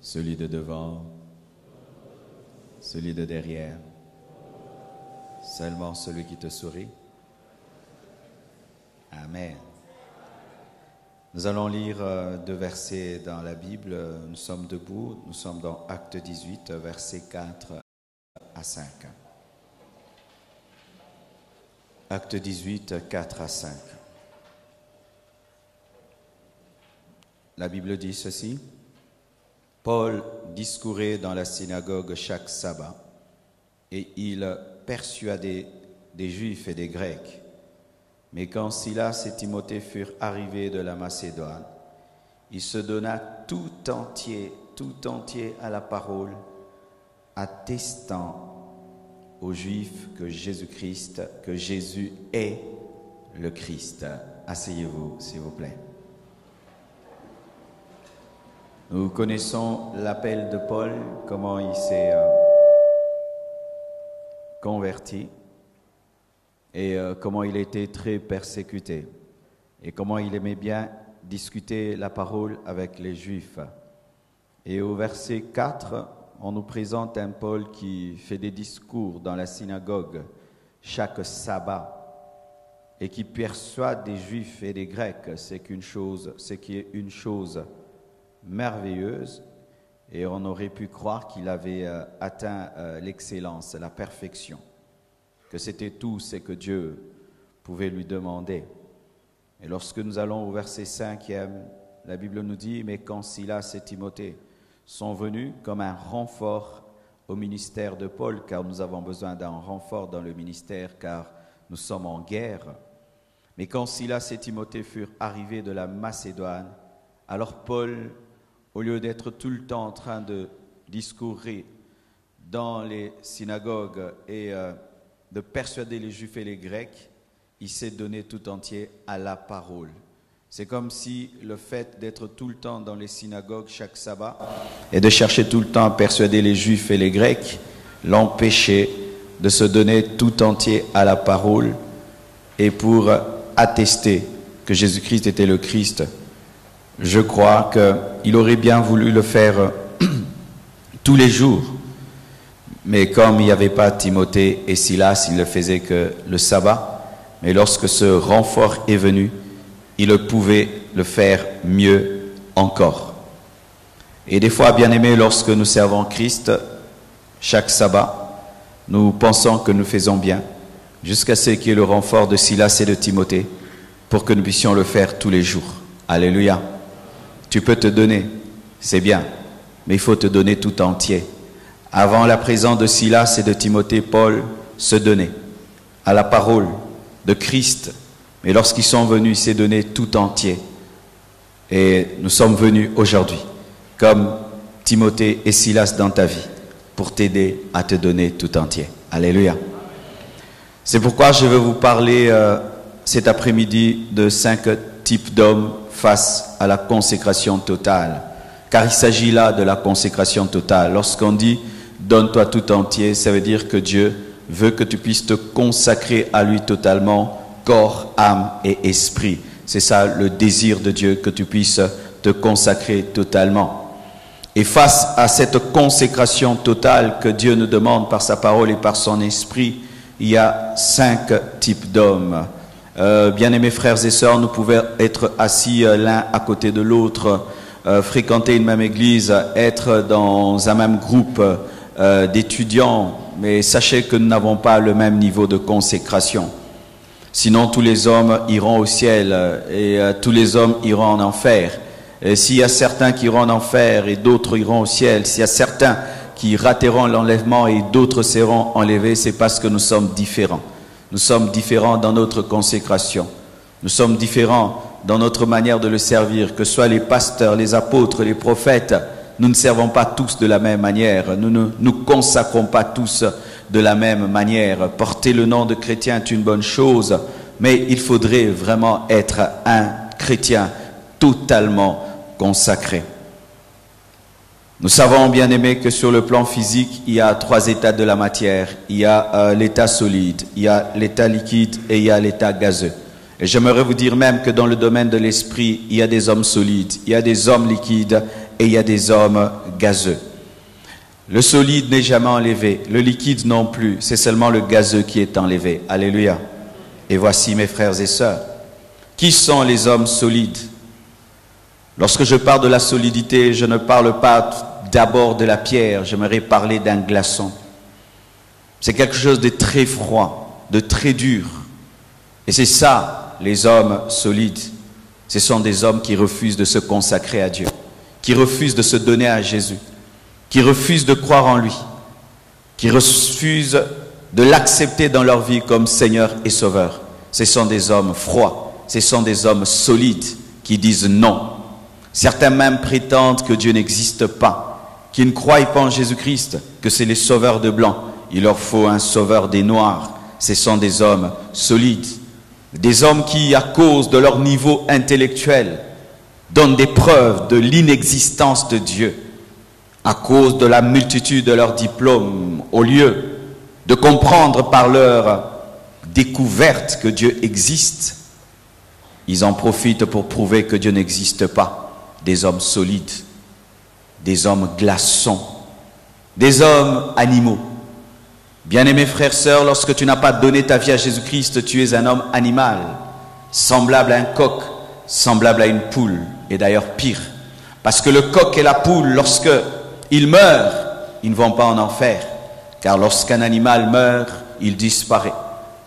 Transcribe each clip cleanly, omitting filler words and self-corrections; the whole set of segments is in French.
celui de devant, celui de derrière, seulement celui qui te sourit. Amen. Nous allons lire deux versets dans la Bible. Nous sommes debout, nous sommes dans Acte 18, versets 4 à 5. Acte 18, 4 à 5. La Bible dit ceci. Paul discourait dans la synagogue chaque sabbat et il persuadait des Juifs et des Grecs. Mais quand Silas et Timothée furent arrivés de la Macédoine, il se donna tout entier à la parole, attestant aux Juifs que Jésus est le Christ. Asseyez-vous, s'il vous plaît. Nous connaissons l'appel de Paul, comment il s'est converti et comment il a été très persécuté et comment il aimait bien discuter la parole avec les Juifs. Et au verset 4, on nous présente un Paul qui fait des discours dans la synagogue chaque sabbat et qui persuade des Juifs et des Grecs, ce qui est une chose merveilleuse, et on aurait pu croire qu'il avait atteint l'excellence, la perfection, que c'était tout ce que Dieu pouvait lui demander. Et lorsque nous allons au verset 5e, la Bible nous dit, mais quand Silas et Timothée sont venus comme un renfort au ministère de Paul, car nous avons besoin d'un renfort dans le ministère, car nous sommes en guerre. Mais quand Silas et Timothée furent arrivés de la Macédoine, alors Paul, au lieu d'être tout le temps en train de discourir dans les synagogues et de persuader les Juifs et les Grecs, il s'est donné tout entier à la parole. C'est comme si le fait d'être tout le temps dans les synagogues chaque sabbat et de chercher tout le temps à persuader les Juifs et les Grecs l'empêchait de se donner tout entier à la parole et pour attester que Jésus-Christ était le Christ. Je crois qu'il aurait bien voulu le faire tous les jours. Mais comme il n'y avait pas Timothée et Silas, il ne le faisait que le sabbat. Mais lorsque ce renfort est venu, il pouvait le faire mieux encore. Et des fois, bien aimés, lorsque nous servons Christ, chaque sabbat, nous pensons que nous faisons bien, jusqu'à ce qu'il y ait le renfort de Silas et de Timothée, pour que nous puissions le faire tous les jours. Alléluia. Tu peux te donner, c'est bien, mais il faut te donner tout entier. Avant la présence de Silas et de Timothée, Paul se donnait à la parole de Christ. Mais lorsqu'ils sont venus, il s'est donné tout entier. Et nous sommes venus aujourd'hui, comme Timothée et Silas dans ta vie, pour t'aider à te donner tout entier. Alléluia. C'est pourquoi je veux vous parler cet après-midi de 5 types d'hommes face à la consécration totale. Car il s'agit là de la consécration totale. Lorsqu'on dit « donne-toi tout entier », ça veut dire que Dieu veut que tu puisses te consacrer à lui totalement, corps, âme et esprit. C'est ça le désir de Dieu, que tu puisses te consacrer totalement. Et face à cette consécration totale que Dieu nous demande par sa parole et par son esprit, il y a 5 types d'hommes. Bien-aimés frères et sœurs, nous pouvons être assis l'un à côté de l'autre, fréquenter une même église, être dans un même groupe d'étudiants, mais sachez que nous n'avons pas le même niveau de consécration. Sinon, tous les hommes iront au ciel et tous les hommes iront en enfer. Et s'il y a certains qui iront en enfer et d'autres iront au ciel, s'il y a certains qui rateront l'enlèvement et d'autres seront enlevés, c'est parce que nous sommes différents. Nous sommes différents dans notre consécration. Nous sommes différents dans notre manière de le servir, que ce soit les pasteurs, les apôtres, les prophètes. Nous ne servons pas tous de la même manière. Nous ne nous consacrons pas tous de la même manière. Porter le nom de chrétien est une bonne chose, mais il faudrait vraiment être un chrétien totalement consacré. Nous savons, bien aimés, que sur le plan physique, il y a 3 états de la matière. Il y a l'état solide, il y a l'état liquide et il y a l'état gazeux. Et j'aimerais vous dire même que dans le domaine de l'esprit, il y a des hommes solides, il y a des hommes liquides et il y a des hommes gazeux. Le solide n'est jamais enlevé, le liquide non plus, c'est seulement le gazeux qui est enlevé. Alléluia. Et voici mes frères et sœurs, qui sont les hommes solides? Lorsque je parle de la solidité, je ne parle pas d'abord de la pierre, j'aimerais parler d'un glaçon. C'est quelque chose de très froid, de très dur. Et c'est ça, les hommes solides. Ce sont des hommes qui refusent de se consacrer à Dieu, qui refusent de se donner à Jésus, qui refusent de croire en lui, qui refusent de l'accepter dans leur vie comme Seigneur et Sauveur. Ce sont des hommes froids, ce sont des hommes solides qui disent non. Certains même prétendent que Dieu n'existe pas, qui ne croient pas en Jésus-Christ, que c'est les sauveurs de blancs. Il leur faut un sauveur des noirs. Ce sont des hommes solides, des hommes qui, à cause de leur niveau intellectuel, donnent des preuves de l'inexistence de Dieu, à cause de la multitude de leurs diplômes, au lieu de comprendre par leur découverte que Dieu existe, ils en profitent pour prouver que Dieu n'existe pas. Des hommes solides, des hommes glaçons, des hommes animaux. Bien-aimés frères, sœurs, lorsque tu n'as pas donné ta vie à Jésus-Christ, tu es un homme animal, semblable à un coq, semblable à une poule, et d'ailleurs pire. Parce que le coq et la poule, lorsque ils meurent, ils ne vont pas en enfer. Car lorsqu'un animal meurt, il disparaît.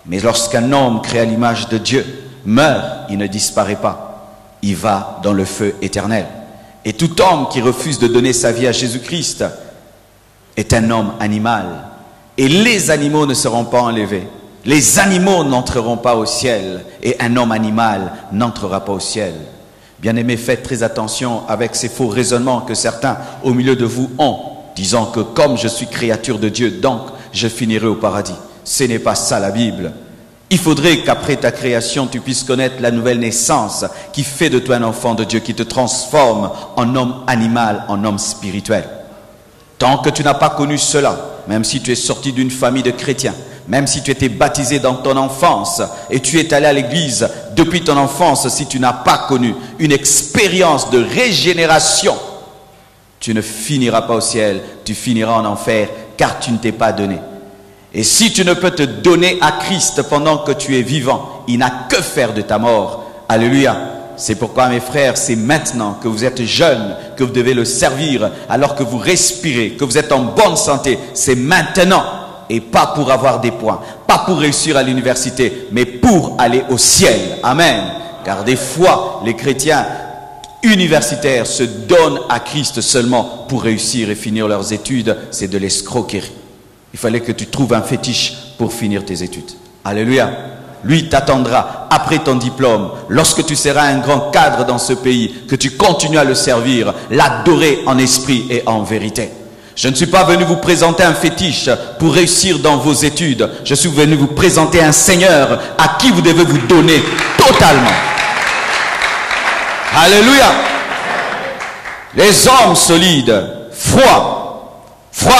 Mais lorsqu'un homme créé à l'image de Dieu meurt, il ne disparaît pas. Il va dans le feu éternel. Et tout homme qui refuse de donner sa vie à Jésus-Christ est un homme animal. Et les animaux ne seront pas enlevés. Les animaux n'entreront pas au ciel. Et un homme animal n'entrera pas au ciel. Bien-aimés, faites très attention avec ces faux raisonnements que certains au milieu de vous ont, disant que comme je suis créature de Dieu, donc je finirai au paradis. Ce n'est pas ça la Bible. Il faudrait qu'après ta création, tu puisses connaître la nouvelle naissance qui fait de toi un enfant de Dieu, qui te transforme en homme animal, en homme spirituel. Tant que tu n'as pas connu cela, même si tu es sorti d'une famille de chrétiens, même si tu étais baptisé dans ton enfance et tu es allé à l'église depuis ton enfance, si tu n'as pas connu une expérience de régénération, tu ne finiras pas au ciel, tu finiras en enfer car tu ne t'es pas donné. Et si tu ne peux te donner à Christ pendant que tu es vivant, il n'a que faire de ta mort. Alléluia. C'est pourquoi mes frères, c'est maintenant que vous êtes jeunes, que vous devez le servir, alors que vous respirez, que vous êtes en bonne santé. C'est maintenant et pas pour avoir des points, pas pour réussir à l'université, mais pour aller au ciel. Amen. Car des fois, les chrétiens universitaires se donnent à Christ seulement pour réussir et finir leurs études. C'est de l'escroquerie. Il fallait que tu trouves un fétiche pour finir tes études. Alléluia. Lui t'attendra après ton diplôme, lorsque tu seras un grand cadre dans ce pays, que tu continues à le servir, l'adorer en esprit et en vérité. Je ne suis pas venu vous présenter un fétiche pour réussir dans vos études. Je suis venu vous présenter un Seigneur à qui vous devez vous donner totalement. Alléluia. Les hommes solides, froids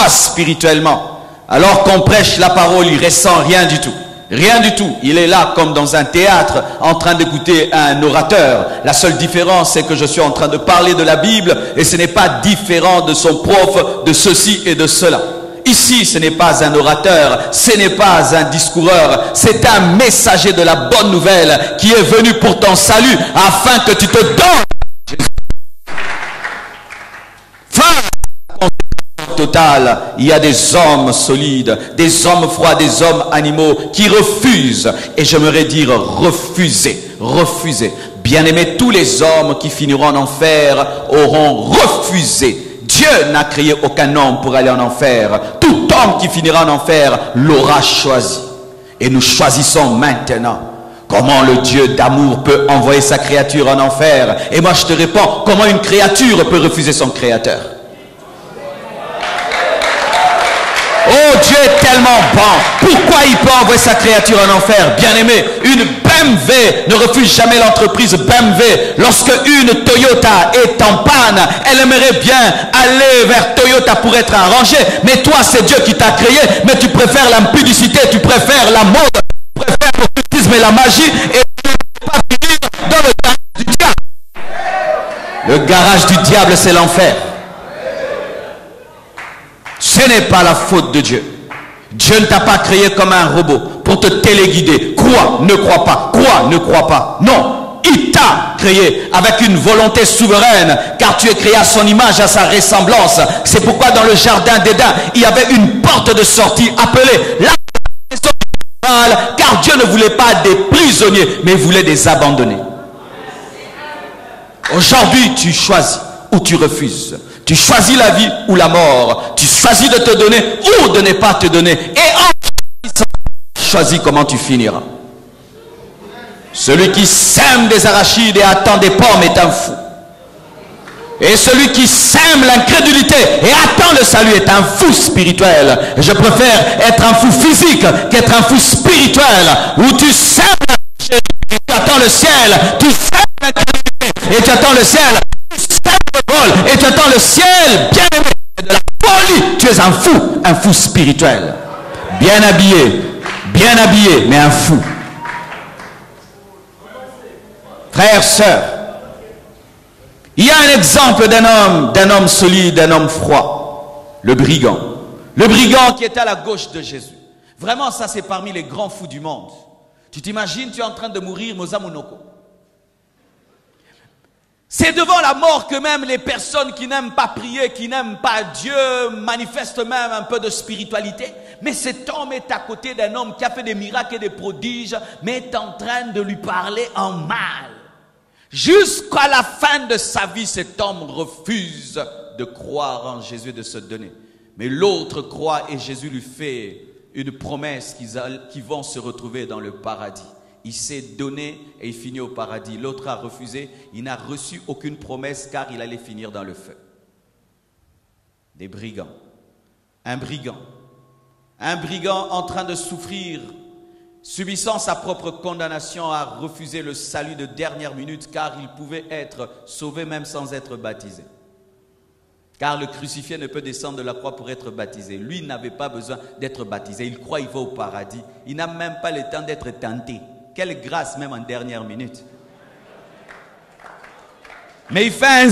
spirituellement. Alors qu'on prêche la parole, il ne ressent rien du tout. Rien du tout. Il est là comme dans un théâtre en train d'écouter un orateur. La seule différence, c'est que je suis en train de parler de la Bible et ce n'est pas différent de son prof de ceci et de cela. Ici, ce n'est pas un orateur, ce n'est pas un discoureur, c'est un messager de la bonne nouvelle qui est venu pour ton salut afin que tu te donnes. Total, il y a des hommes solides, des hommes froids, des hommes animaux qui refusent, et j'aimerais dire refuser, refuser. Bien-aimés, tous les hommes qui finiront en enfer auront refusé. Dieu n'a créé aucun homme pour aller en enfer. Tout homme qui finira en enfer l'aura choisi. Et nous choisissons maintenant. Comment le Dieu d'amour peut envoyer sa créature en enfer? Et moi je te réponds, comment une créature peut refuser son créateur? Oh, Dieu est tellement bon. Pourquoi il peut envoyer sa créature en enfer? Bien-aimé, une BMW ne refuse jamais l'entreprise BMW. Lorsque une Toyota est en panne, elle aimerait bien aller vers Toyota pour être arrangée. Mais toi, c'est Dieu qui t'a créé. Mais tu préfères l'impudicité, tu préfères la mode, tu préfères l'occultisme et la magie. Et tu ne peux pas finir dans le garage du diable. Le garage du diable, c'est l'enfer. Ce n'est pas la faute de Dieu. Dieu ne t'a pas créé comme un robot pour te téléguider. Crois, ne crois pas. Crois, ne crois pas. Non, il t'a créé avec une volonté souveraine, car tu es créé à son image, à sa ressemblance. C'est pourquoi dans le jardin d'Éden, il y avait une porte de sortie appelée la maison principale, car Dieu ne voulait pas des prisonniers, mais il voulait des abandonnés. Aujourd'hui, tu choisis ou tu refuses. Tu choisis la vie ou la mort. Tu choisis de te donner ou de ne pas te donner. Et en choisissant, choisis comment tu finiras. Celui qui sème des arachides et attend des pommes est un fou. Et celui qui sème l'incrédulité et attend le salut est un fou spirituel. Je préfère être un fou physique qu'être un fou spirituel. Où tu sèmes et tu attends le ciel. Tu sèmes l'incrédulité et tu attends le ciel. Et tu attends le ciel, bien aimé, de la folie. Tu es un fou spirituel. Bien habillé, mais un fou. Frères, sœurs, il y a un exemple d'un homme solide, d'un homme froid, le brigand. Le brigand qui était à la gauche de Jésus. Vraiment, ça c'est parmi les grands fous du monde. Tu t'imagines, tu es en train de mourir, Moza Monoko. C'est devant la mort que même les personnes qui n'aiment pas prier, qui n'aiment pas Dieu, manifestent même un peu de spiritualité. Mais cet homme est à côté d'un homme qui a fait des miracles et des prodiges, mais est en train de lui parler en mal. Jusqu'à la fin de sa vie, cet homme refuse de croire en Jésus et de se donner. Mais l'autre croit et Jésus lui fait une promesse qu'ils vont se retrouver dans le paradis. Il s'est donné et il finit au paradis. L'autre a refusé. Il n'a reçu aucune promesse car il allait finir dans le feu. Des brigands. Un brigand en train de souffrir, subissant sa propre condamnation, a refusé le salut de dernière minute car il pouvait être sauvé même sans être baptisé. Car le crucifié ne peut descendre de la croix pour être baptisé. Lui, il n'avait pas besoin d'être baptisé. Il croit qu'il va au paradis. Il n'a même pas le temps d'être tenté. Quelle grâce même en dernière minute. Mais il fait un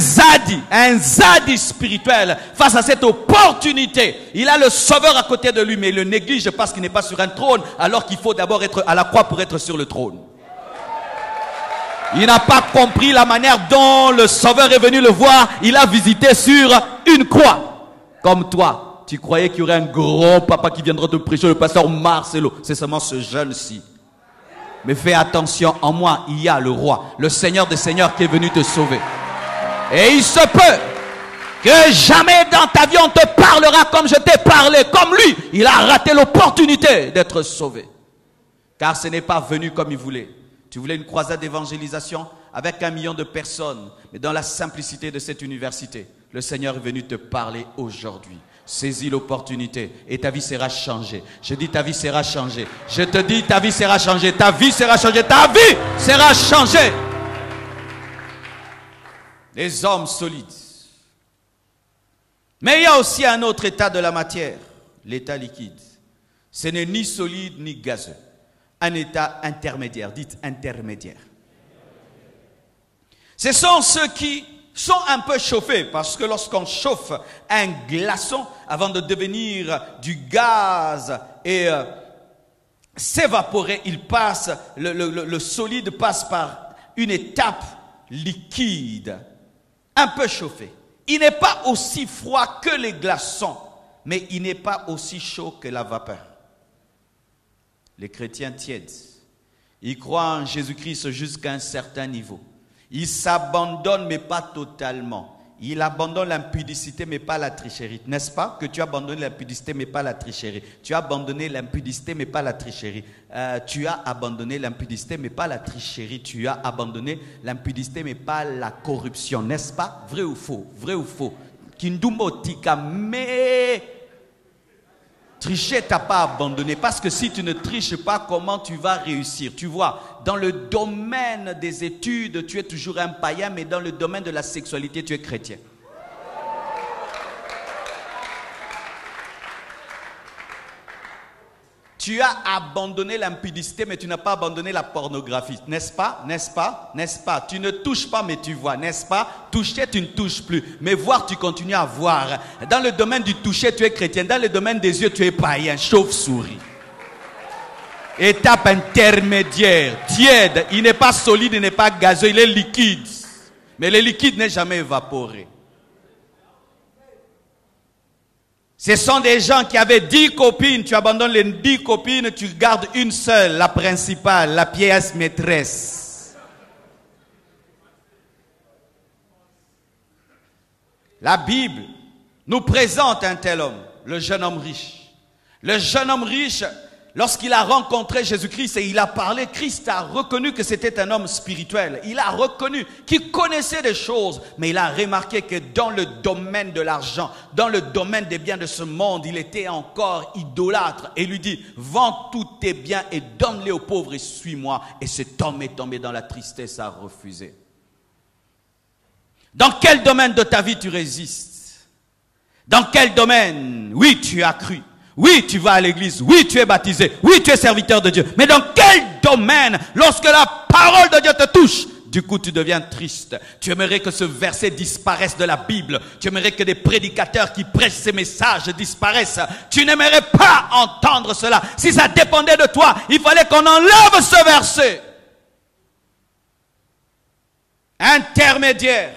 zadi spirituel face à cette opportunité. Il a le sauveur à côté de lui, mais il le néglige parce qu'il n'est pas sur un trône, alors qu'il faut d'abord être à la croix pour être sur le trône. Il n'a pas compris la manière dont le sauveur est venu le voir. Il a visité sur une croix. Comme toi, tu croyais qu'il y aurait un grand papa qui viendra te prêcher, le pasteur Marcelo. C'est seulement ce jeune-ci. Mais fais attention, en moi, il y a le roi, le Seigneur des Seigneurs qui est venu te sauver. Et il se peut que jamais dans ta vie on te parlera comme je t'ai parlé, comme lui. Il a raté l'opportunité d'être sauvé. Car ce n'est pas venu comme il voulait. Tu voulais une croisade d'évangélisation avec 1 million de personnes. Mais dans la simplicité de cette université, le Seigneur est venu te parler aujourd'hui. Saisis l'opportunité et ta vie sera changée. Je dis ta vie sera changée. Je te dis ta vie sera changée. Ta vie sera changée. Ta vie sera changée. Des hommes solides. Mais il y a aussi un autre état de la matière, l'état liquide. Ce n'est ni solide ni gazeux. Un état intermédiaire. Dites intermédiaire. Ce sont ceux qui sont un peu chauffés, parce que lorsqu'on chauffe un glaçon avant de devenir du gaz et s'évaporer, il passe, le solide passe par une étape liquide, un peu chauffé. Il n'est pas aussi froid que les glaçons, mais il n'est pas aussi chaud que la vapeur. Les chrétiens tièdes, ils croient en Jésus-Christ jusqu'à un certain niveau. Ils s'abandonnent, mais pas totalement. Ils abandonnent l'impudicité, mais pas la tricherie. N'est-ce pas que tu as abandonné l'impudicité, mais pas la tricherie? Tu as abandonné l'impudicité, mais pas la tricherie. Tu as abandonné l'impudicité, mais pas la tricherie. Tu as abandonné l'impudicité, mais pas la corruption. N'est-ce pas? Vrai ou faux? Vrai ou faux? Kindumbo tika, mais tricher t'as pas abandonné, parce que si tu ne triches pas, comment tu vas réussir? Tu vois, dans le domaine des études, tu es toujours un païen, mais dans le domaine de la sexualité, tu es chrétien. Tu as abandonné l'impudicité, mais tu n'as pas abandonné la pornographie. N'est-ce pas? N'est-ce pas? N'est-ce pas? Tu ne touches pas, mais tu vois. N'est-ce pas? Toucher, tu ne touches plus. Mais voir, tu continues à voir. Dans le domaine du toucher, tu es chrétien. Dans le domaine des yeux, tu es païen, chauve-souris. Étape intermédiaire, tiède. Il n'est pas solide, il n'est pas gazeux, il est liquide. Mais le liquide n'est jamais évaporé. Ce sont des gens qui avaient 10 copines. Tu abandonnes les 10 copines, tu gardes une seule, la principale, la pièce maîtresse. La Bible nous présente un tel homme, le jeune homme riche. Le jeune homme riche, lorsqu'il a rencontré Jésus-Christ et il a parlé, Christ a reconnu que c'était un homme spirituel. Il a reconnu qu'il connaissait des choses, mais il a remarqué que dans le domaine de l'argent, dans le domaine des biens de ce monde, il était encore idolâtre. Et lui dit, vends tous tes biens et donne-les aux pauvres et suis-moi. Et cet homme est tombé dans la tristesse, a refusé. Dans quel domaine de ta vie tu résistes? Dans quel domaine? Oui, tu as cru. Oui, tu vas à l'église. Oui, tu es baptisé. Oui, tu es serviteur de Dieu. Mais dans quel domaine, lorsque la parole de Dieu te touche, du coup, tu deviens triste. Tu aimerais que ce verset disparaisse de la Bible. Tu aimerais que des prédicateurs qui prêchent ces messages disparaissent. Tu n'aimerais pas entendre cela. Si ça dépendait de toi, il fallait qu'on enlève ce verset. Intermédiaire.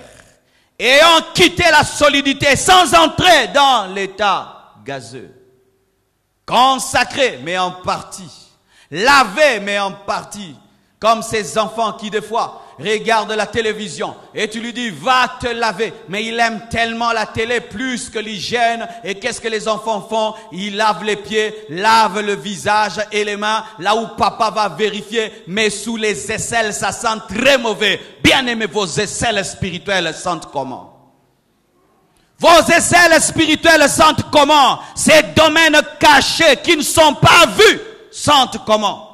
Ayant quitté la solidité sans entrer dans l'état gazeux. Consacré, mais en partie. Lavé, mais en partie. Comme ces enfants qui, des fois, regardent la télévision et tu lui dis, va te laver. Mais il aime tellement la télé plus que l'hygiène. Et qu'est-ce que les enfants font? Ils lavent les pieds, lavent le visage et les mains. Là où papa va vérifier, mais sous les aisselles, ça sent très mauvais. Bien aimé, vos aisselles spirituelles sentent comment? Vos aisselles spirituelles sentent comment? Ces domaines cachés qui ne sont pas vus sentent comment?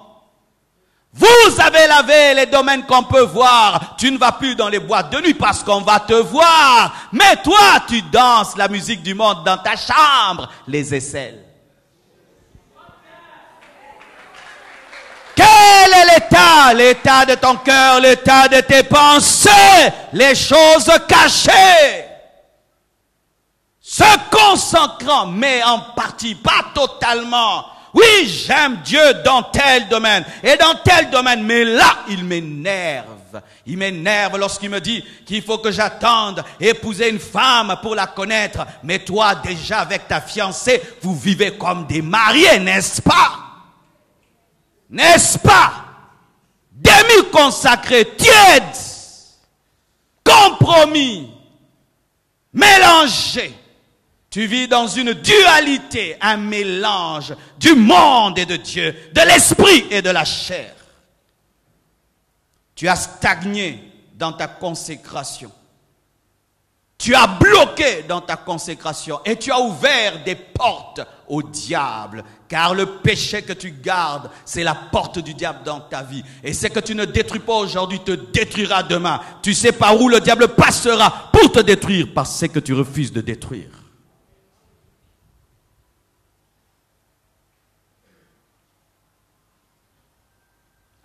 Vous avez lavé les domaines qu'on peut voir. Tu ne vas plus dans les boîtes de nuit parce qu'on va te voir. Mais toi, tu danses la musique du monde dans ta chambre. Les aisselles. Quel est l'état? L'état de ton cœur, l'état de tes pensées, les choses cachées. Se consacrant, mais en partie, pas totalement. Oui, j'aime Dieu dans tel domaine et dans tel domaine, mais là, il m'énerve. Il m'énerve lorsqu'il me dit qu'il faut que j'attende épouser une femme pour la connaître. Mais toi, déjà avec ta fiancée, vous vivez comme des mariés, n'est-ce pas? N'est-ce pas? Demi-consacré, tiède, compromis, mélangé. Tu vis dans une dualité, un mélange du monde et de Dieu, de l'esprit et de la chair. Tu as stagné dans ta consécration. Tu as bloqué dans ta consécration et tu as ouvert des portes au diable. Car le péché que tu gardes, c'est la porte du diable dans ta vie. Et ce que tu ne détruis pas aujourd'hui te détruira demain. Tu sais par où le diable passera pour te détruire, parce que tu refuses de détruire.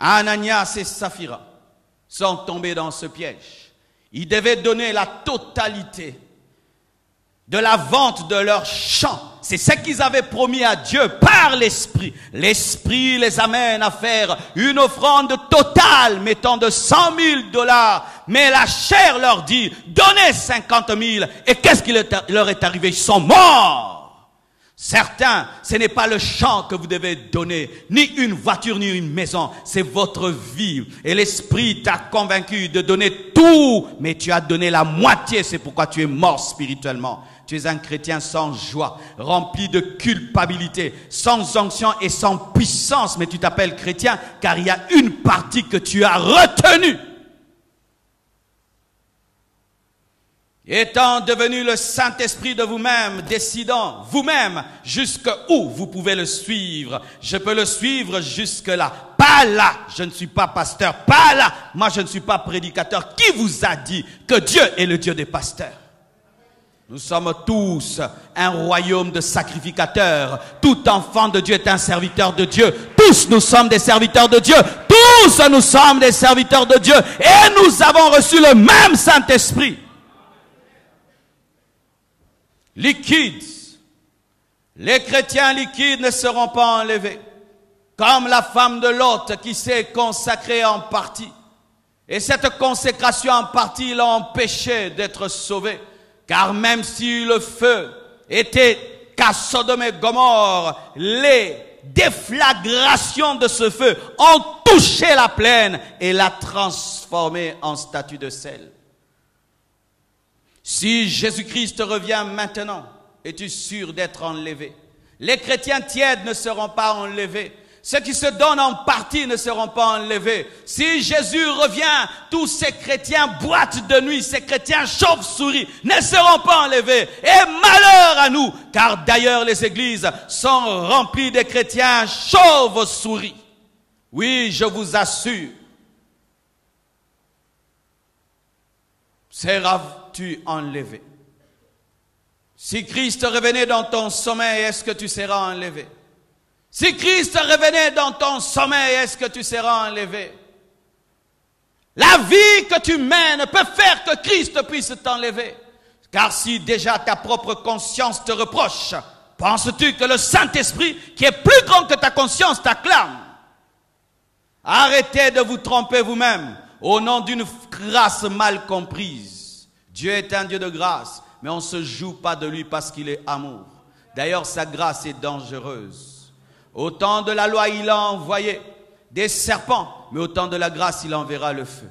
Ananias et Saphira sont tombés dans ce piège. Ils devaient donner la totalité de la vente de leur champ. C'est ce qu'ils avaient promis à Dieu par l'Esprit. L'Esprit les amène à faire une offrande totale mettant de 100 000 $. Mais la chair leur dit, donnez 50 000. Et qu'est-ce qui leur est arrivé? Ils sont morts. Certains, ce n'est pas le champ que vous devez donner, ni une voiture, ni une maison, c'est votre vie. Et l'Esprit t'a convaincu de donner tout, mais tu as donné la moitié, c'est pourquoi tu es mort spirituellement. Tu es un chrétien sans joie, rempli de culpabilité, sans onction et sans puissance, mais tu t'appelles chrétien car il y a une partie que tu as retenue. Étant devenu le Saint-Esprit de vous-même, décidant vous-même jusqu'où vous pouvez le suivre. Je peux le suivre jusque là. Pas là. Je ne suis pas pasteur. Pas là. Moi, je ne suis pas prédicateur. Qui vous a dit que Dieu est le Dieu des pasteurs? Nous sommes tous un royaume de sacrificateurs. Tout enfant de Dieu est un serviteur de Dieu. Tous nous sommes des serviteurs de Dieu. Tous nous sommes des serviteurs de Dieu. Et nous avons reçu le même Saint-Esprit. Liquides. Les chrétiens liquides ne seront pas enlevés. Comme la femme de Lot qui s'est consacrée en partie. Et cette consécration en partie l'a empêché d'être sauvée. Car même si le feu était qu'à Sodome et Gomorrhe, les déflagrations de ce feu ont touché la plaine et l'a transformée en statue de sel. Si Jésus-Christ revient maintenant, es-tu sûr d'être enlevé? Les chrétiens tièdes ne seront pas enlevés. Ceux qui se donnent en partie ne seront pas enlevés. Si Jésus revient, tous ces chrétiens boîtes de nuit, ces chrétiens chauves-souris ne seront pas enlevés. Et malheur à nous, car d'ailleurs les églises sont remplies de chrétiens chauves-souris. Oui, je vous assure. Seras-tu enlevé? Si Christ revenait dans ton sommeil, est-ce que tu seras enlevé? Si Christ revenait dans ton sommeil, est-ce que tu seras enlevé? La vie que tu mènes peut faire que Christ puisse t'enlever. Car si déjà ta propre conscience te reproche, penses-tu que le Saint-Esprit, qui est plus grand que ta conscience, t'acclame? Arrêtez de vous tromper vous-même au nom d'une grâce mal comprise. Dieu est un Dieu de grâce, mais on ne se joue pas de lui parce qu'il est amour. D'ailleurs, sa grâce est dangereuse. Au temps de la loi, il a envoyé des serpents, mais au temps de la grâce, il enverra le feu.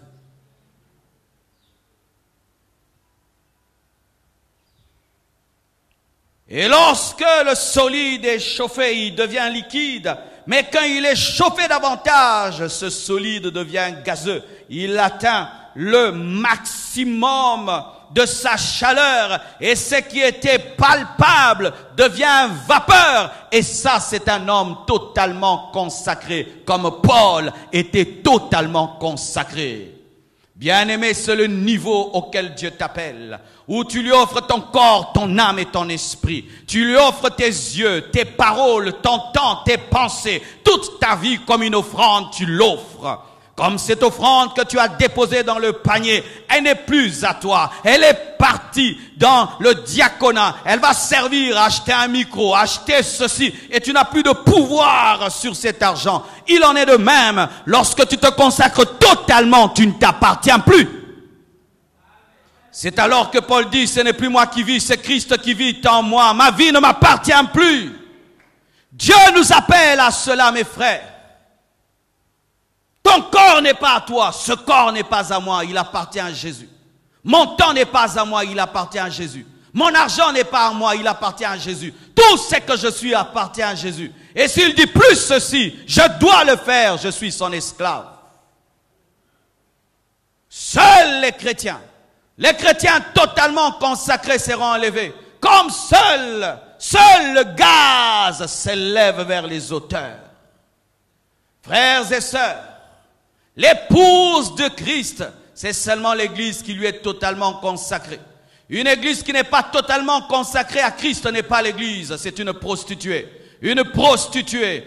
Et lorsque le solide est chauffé, il devient liquide. Mais quand il est chauffé davantage, ce solide devient gazeux. Il atteint le maximum de sa chaleur, et ce qui était palpable devient vapeur. Et ça, c'est un homme totalement consacré, comme Paul était totalement consacré. Bien-aimé, c'est le niveau auquel Dieu t'appelle, où tu lui offres ton corps, ton âme et ton esprit. Tu lui offres tes yeux, tes paroles, ton temps, tes pensées, toute ta vie comme une offrande, tu l'offres. Comme cette offrande que tu as déposée dans le panier, elle n'est plus à toi. Elle est partie dans le diaconat. Elle va servir à acheter un micro, à acheter ceci. Et tu n'as plus de pouvoir sur cet argent. Il en est de même. Lorsque tu te consacres totalement, tu ne t'appartiens plus. C'est alors que Paul dit, ce n'est plus moi qui vis, c'est Christ qui vit en moi. Ma vie ne m'appartient plus. Dieu nous appelle à cela, mes frères. Ton corps n'est pas à toi, ce corps n'est pas à moi, il appartient à Jésus. Mon temps n'est pas à moi, il appartient à Jésus. Mon argent n'est pas à moi, il appartient à Jésus. Tout ce que je suis appartient à Jésus. Et s'il dit plus ceci, je dois le faire, je suis son esclave. Seuls les chrétiens totalement consacrés seront enlevés. Comme seul le gaz s'élève vers les auteurs. Frères et sœurs, l'épouse de Christ, c'est seulement l'église qui lui est totalement consacrée. Une église qui n'est pas totalement consacrée à Christ n'est pas l'église, c'est une prostituée. Une prostituée.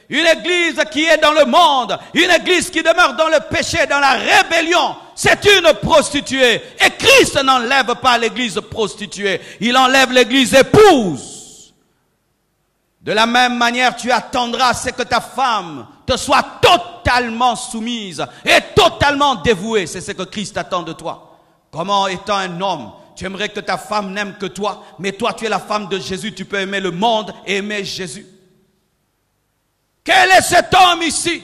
Une église qui est dans le monde, une église qui demeure dans le péché, dans la rébellion, c'est une prostituée. Et Christ n'enlève pas l'église prostituée, il enlève l'église épouse. De la même manière, tu attendras à ce que ta femme te soit totalement soumise et totalement dévouée. C'est ce que Christ attend de toi. Comment, étant un homme, tu aimerais que ta femme n'aime que toi, mais toi tu es la femme de Jésus, tu peux aimer le monde et aimer Jésus. Quel est cet homme ici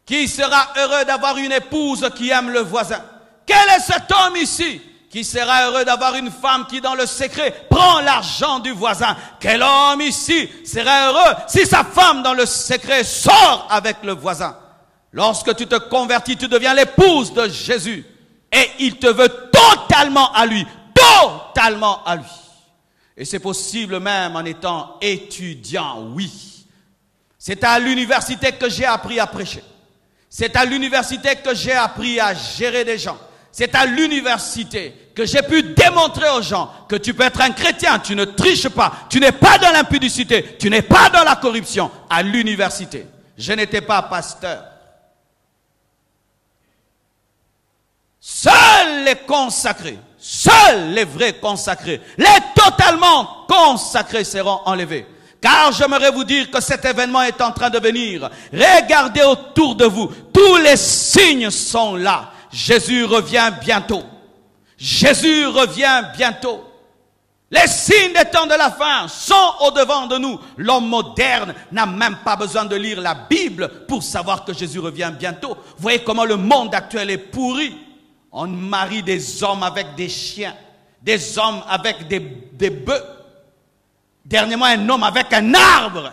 qui sera heureux d'avoir une épouse qui aime le voisin? Quel est cet homme ici qui sera heureux d'avoir une femme qui, dans le secret, prend l'argent du voisin? Quel homme ici sera heureux si sa femme, dans le secret, sort avec le voisin? Lorsque tu te convertis, tu deviens l'épouse de Jésus. Et il te veut totalement à lui. Totalement à lui. Et c'est possible même en étant étudiant, oui. C'est à l'université que j'ai appris à prêcher. C'est à l'université que j'ai appris à gérer des gens. C'est à l'université que j'ai pu démontrer aux gens que tu peux être un chrétien, tu ne triches pas, tu n'es pas dans l'impudicité, tu n'es pas dans la corruption à l'université. Je n'étais pas pasteur. Seuls les consacrés, seuls les vrais consacrés, les totalement consacrés seront enlevés. Car j'aimerais vous dire que cet événement est en train de venir. Regardez autour de vous, tous les signes sont là. Jésus revient bientôt. Jésus revient bientôt. Les signes des temps de la fin sont au-devant de nous. L'homme moderne n'a même pas besoin de lire la Bible pour savoir que Jésus revient bientôt. Vous voyez comment le monde actuel est pourri. On marie des hommes avec des chiens, des hommes avec des bœufs. Dernièrement, un homme avec un arbre.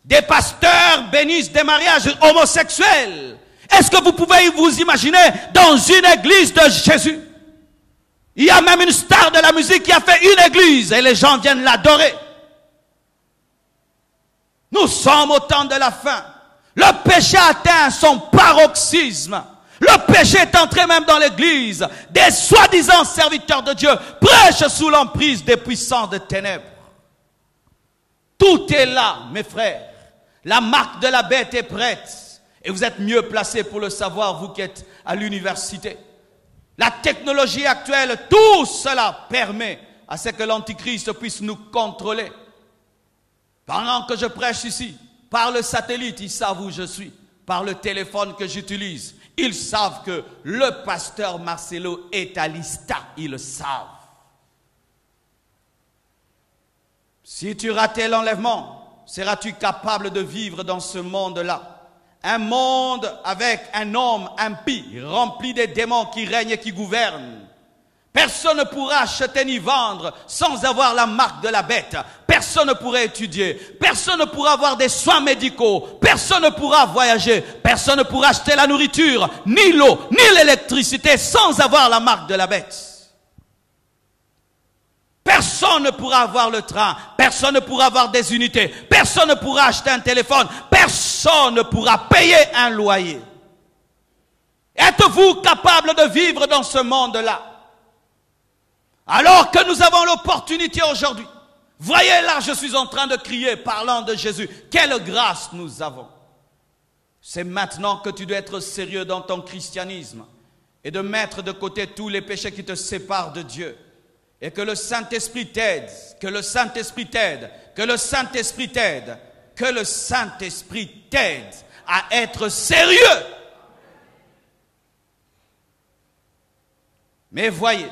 Des pasteurs bénissent des mariages homosexuels. Est-ce que vous pouvez vous imaginer dans une église de Jésus? Il y a même une star de la musique qui a fait une église et les gens viennent l'adorer. Nous sommes au temps de la fin. Le péché atteint son paroxysme. Le péché est entré même dans l'église. Des soi-disant serviteurs de Dieu prêchent sous l'emprise des puissances de ténèbres. Tout est là, mes frères. La marque de la bête est prête. Et vous êtes mieux placés pour le savoir, vous qui êtes à l'université. La technologie actuelle, tout cela permet à ce que l'Antichrist puisse nous contrôler. Pendant que je prêche ici, par le satellite, ils savent où je suis. Par le téléphone que j'utilise, ils savent que le pasteur Marcelo est à l'ISTA. Ils le savent. Si tu ratais l'enlèvement, seras-tu capable de vivre dans ce monde-là? Un monde avec un homme impie, rempli des démons qui règnent et qui gouvernent. Personne ne pourra acheter ni vendre sans avoir la marque de la bête. Personne ne pourra étudier. Personne ne pourra avoir des soins médicaux. Personne ne pourra voyager. Personne ne pourra acheter la nourriture, ni l'eau, ni l'électricité sans avoir la marque de la bête. Personne ne pourra avoir le train. Personne ne pourra avoir des unités. Personne ne pourra acheter un téléphone. Personne ne pourra payer un loyer. Êtes-vous capable de vivre dans ce monde-là? Alors que nous avons l'opportunité aujourd'hui. Voyez là, je suis en train de crier, parlant de Jésus. Quelle grâce nous avons. C'est maintenant que tu dois être sérieux dans ton christianisme et de mettre de côté tous les péchés qui te séparent de Dieu. Et que le Saint-Esprit t'aide, que le Saint-Esprit t'aide, que le Saint-Esprit t'aide, que le Saint-Esprit t'aide à être sérieux. Mais voyez,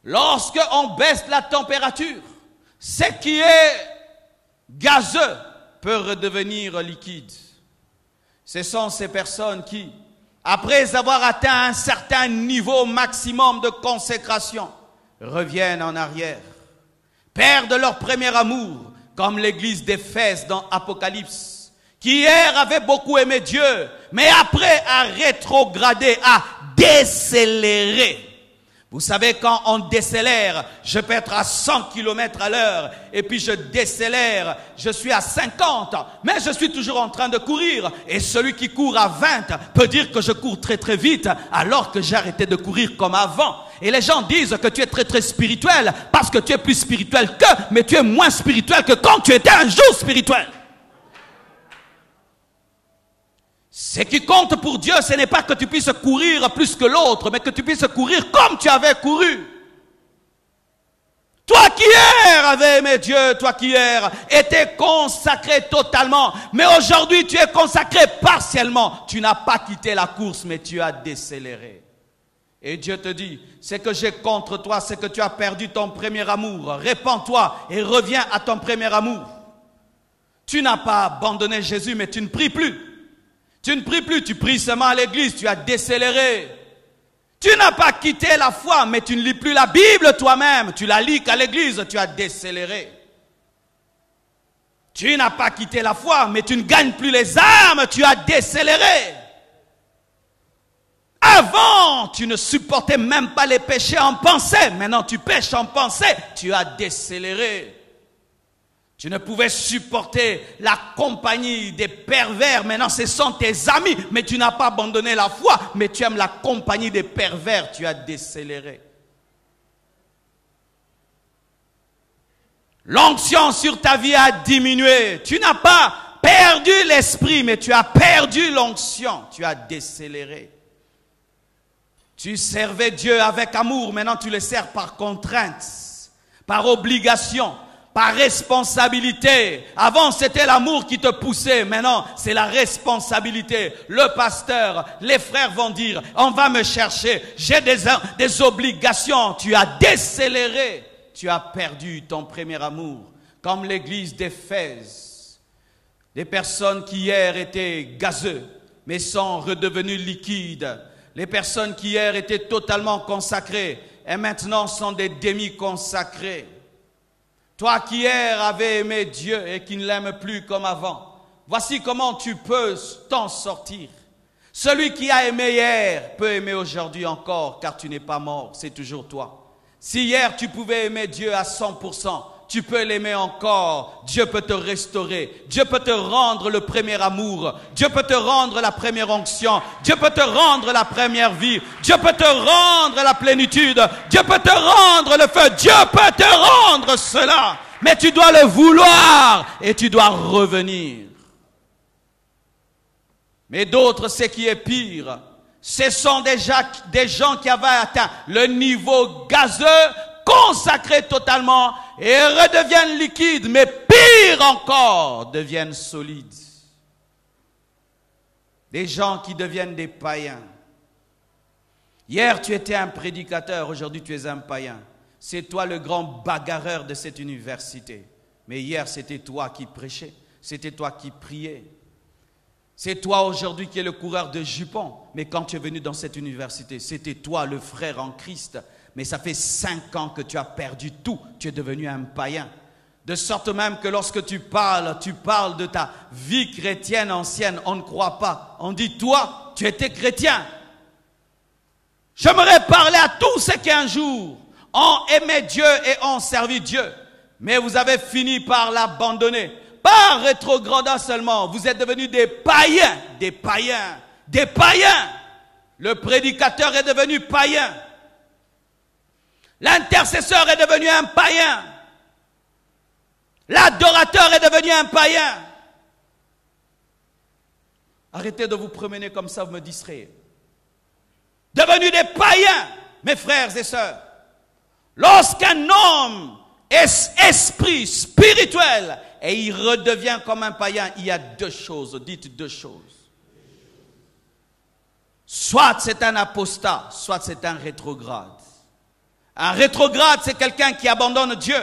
lorsque on baisse la température, ce qui est gazeux peut redevenir liquide. Ce sont ces personnes qui, après avoir atteint un certain niveau maximum de consécration, reviennent en arrière, perdent leur premier amour, comme l'église d'Éphèse dans Apocalypse, qui hier avait beaucoup aimé Dieu, mais après a rétrogradé, a décéléré. Vous savez, quand on décélère, je peux être à 100 km à l'heure, et puis je décélère, je suis à 50, mais je suis toujours en train de courir. Et celui qui court à 20 peut dire que je cours très très vite, alors que j'ai arrêté de courir comme avant. Et les gens disent que tu es très très spirituel, parce que tu es plus spirituel qu'eux, mais tu es moins spirituel que quand tu étais un jour spirituel. Ce qui compte pour Dieu, ce n'est pas que tu puisses courir plus que l'autre, mais que tu puisses courir comme tu avais couru. Toi qui hier avais aimé Dieu, toi qui hier étais consacré totalement, mais aujourd'hui tu es consacré partiellement. Tu n'as pas quitté la course, mais tu as décéléré. Et Dieu te dit, ce que j'ai contre toi, c'est que tu as perdu ton premier amour. Répands-toi et reviens à ton premier amour. Tu n'as pas abandonné Jésus, mais tu ne pries plus. Tu ne pries plus, tu pries seulement à l'église, tu as décéléré. Tu n'as pas quitté la foi, mais tu ne lis plus la Bible toi-même. Tu la lis qu'à l'église, tu as décéléré. Tu n'as pas quitté la foi, mais tu ne gagnes plus les âmes, tu as décéléré. Avant, tu ne supportais même pas les péchés en pensée. Maintenant, tu pêches en pensée, tu as décéléré. Tu ne pouvais supporter la compagnie des pervers. Maintenant, ce sont tes amis. Mais tu n'as pas abandonné la foi. Mais tu aimes la compagnie des pervers. Tu as décéléré. L'onction sur ta vie a diminué. Tu n'as pas perdu l'esprit, mais tu as perdu l'onction. Tu as décéléré. Tu servais Dieu avec amour. Maintenant, tu le sers par contrainte, par obligation, par responsabilité. Avant, c'était l'amour qui te poussait. Maintenant, c'est la responsabilité. Le pasteur, les frères vont dire, on va me chercher. J'ai des obligations. Tu as décéléré. Tu as perdu ton premier amour. Comme l'église d'Éphèse. Des personnes qui hier étaient gazeux, mais sont redevenues liquides. Les personnes qui hier étaient totalement consacrées, et maintenant sont des demi-consacrés. Toi qui hier avais aimé Dieu et qui ne l'aime plus comme avant, voici comment tu peux t'en sortir. Celui qui a aimé hier peut aimer aujourd'hui encore, car tu n'es pas mort, c'est toujours toi. Si hier tu pouvais aimer Dieu à 100%, tu peux l'aimer encore. Dieu peut te restaurer. Dieu peut te rendre le premier amour. Dieu peut te rendre la première onction. Dieu peut te rendre la première vie. Dieu peut te rendre la plénitude. Dieu peut te rendre le feu. Dieu peut te rendre cela. Mais tu dois le vouloir et tu dois revenir. Mais d'autres, ce qui est pire, ce sont déjà des gens qui avaient atteint le niveau gazeux, consacrés totalement et redeviennent liquides, mais pire encore, deviennent solides. Des gens qui deviennent des païens. Hier, tu étais un prédicateur, aujourd'hui tu es un païen. C'est toi le grand bagarreur de cette université. Mais hier, c'était toi qui prêchais, c'était toi qui priais. C'est toi aujourd'hui qui es le coureur de jupons. Mais quand tu es venu dans cette université, c'était toi le frère en Christ. Mais ça fait 5 ans que tu as perdu tout. Tu es devenu un païen. De sorte même que lorsque tu parles de ta vie chrétienne ancienne. On ne croit pas. On dit, toi, tu étais chrétien. J'aimerais parler à tous ceux qui un jour ont aimé Dieu et ont servi Dieu. Mais vous avez fini par l'abandonner. Pas rétrogradant seulement. Vous êtes devenus des païens. Des païens. Des païens. Le prédicateur est devenu païen. L'intercesseur est devenu un païen. L'adorateur est devenu un païen. Arrêtez de vous promener comme ça, vous me distrayez. Devenus des païens, mes frères et sœurs. Lorsqu'un homme est esprit spirituel et il redevient comme un païen, il y a 2 choses. Dites 2 choses. Soit c'est un apostat, soit c'est un rétrograde. Un rétrograde, c'est quelqu'un qui abandonne Dieu,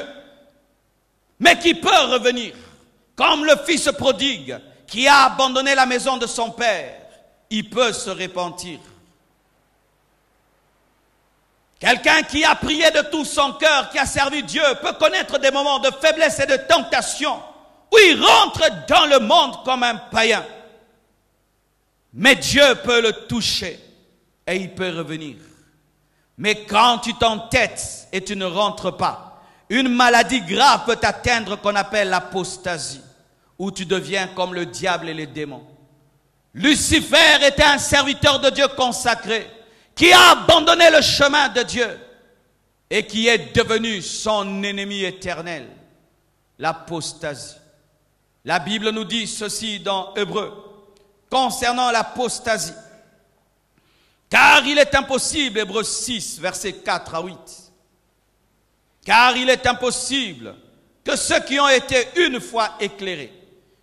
mais qui peut revenir. Comme le fils prodigue, qui a abandonné la maison de son père, il peut se repentir. Quelqu'un qui a prié de tout son cœur, qui a servi Dieu, peut connaître des moments de faiblesse et de tentation, où il rentre dans le monde comme un païen. Mais Dieu peut le toucher et il peut revenir. Mais quand tu t'entêtes et tu ne rentres pas, une maladie grave peut t'atteindre qu'on appelle l'apostasie, où tu deviens comme le diable et les démons. Lucifer était un serviteur de Dieu consacré, qui a abandonné le chemin de Dieu et qui est devenu son ennemi éternel, l'apostasie. La Bible nous dit ceci dans Hébreux, concernant l'apostasie. Car il est impossible, Hébreux 6, versets 4 à 8. Car il est impossible que ceux qui ont été une fois éclairés,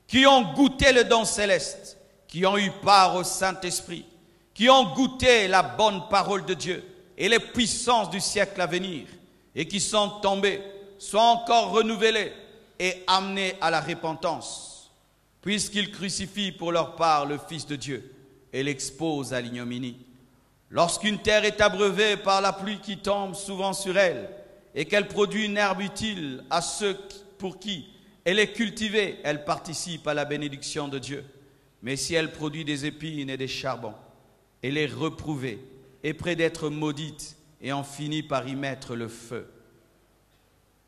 qui ont goûté le don céleste, qui ont eu part au Saint-Esprit, qui ont goûté la bonne parole de Dieu et les puissances du siècle à venir, et qui sont tombés, soient encore renouvelés et amenés à la repentance, puisqu'ils crucifient pour leur part le Fils de Dieu et l'exposent à l'ignominie. Lorsqu'une terre est abreuvée par la pluie qui tombe souvent sur elle, et qu'elle produit une herbe utile à ceux pour qui elle est cultivée, elle participe à la bénédiction de Dieu. Mais si elle produit des épines et des charbons, elle est reprouvée, et près d'être maudite, et en finit par y mettre le feu.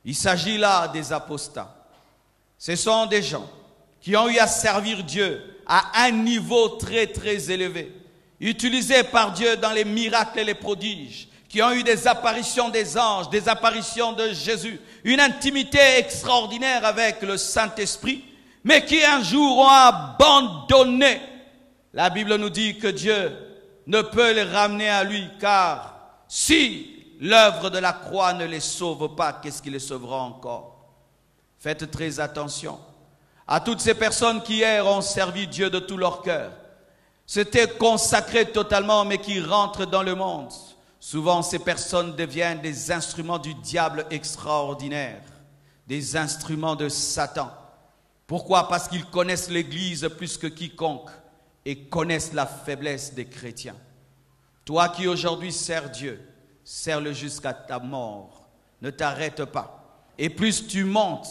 Il s'agit là des apostats. Ce sont des gens qui ont eu à servir Dieu à un niveau très très élevé, utilisés par Dieu dans les miracles et les prodiges, qui ont eu des apparitions des anges, des apparitions de Jésus, une intimité extraordinaire avec le Saint-Esprit, mais qui un jour ont abandonné. La Bible nous dit que Dieu ne peut les ramener à lui, car si l'œuvre de la croix ne les sauve pas, qu'est-ce qui les sauvera encore? Faites très attention à toutes ces personnes qui hier ont servi Dieu de tout leur cœur, s'étaient consacrées totalement, mais qui rentrent dans le monde. Souvent, ces personnes deviennent des instruments du diable extraordinaire, des instruments de Satan. Pourquoi? Parce qu'ils connaissent l'Église plus que quiconque et connaissent la faiblesse des chrétiens. Toi qui aujourd'hui sers Dieu, sers-le jusqu'à ta mort. Ne t'arrête pas. Et plus tu montes,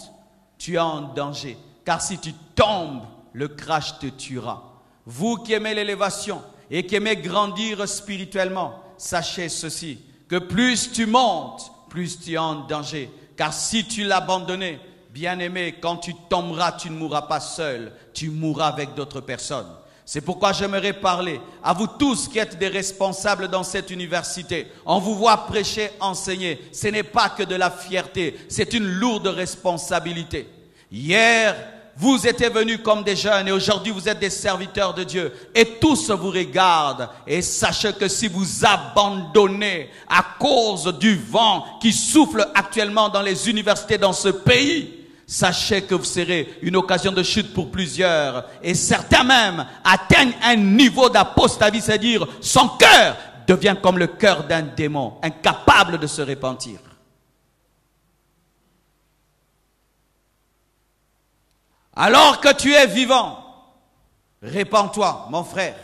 tu es en danger. Car si tu tombes, le crash te tuera. Vous qui aimez l'élévation et qui aimez grandir spirituellement, sachez ceci, que plus tu montes, plus tu es en danger. Car si tu l'abandonnes, bien-aimé, quand tu tomberas, tu ne mourras pas seul, tu mourras avec d'autres personnes. C'est pourquoi j'aimerais parler à vous tous qui êtes des responsables dans cette université. On vous voit prêcher, enseigner. Ce n'est pas que de la fierté, c'est une lourde responsabilité. Hier, vous étiez venus comme des jeunes et aujourd'hui vous êtes des serviteurs de Dieu. Et tous vous regardent. Et sachez que si vous abandonnez à cause du vent qui souffle actuellement dans les universités dans ce pays, sachez que vous serez une occasion de chute pour plusieurs. Et certains même atteignent un niveau d'apostasie, c'est-à-dire son cœur devient comme le cœur d'un démon, incapable de se repentir. Alors que tu es vivant, répands-toi, mon frère.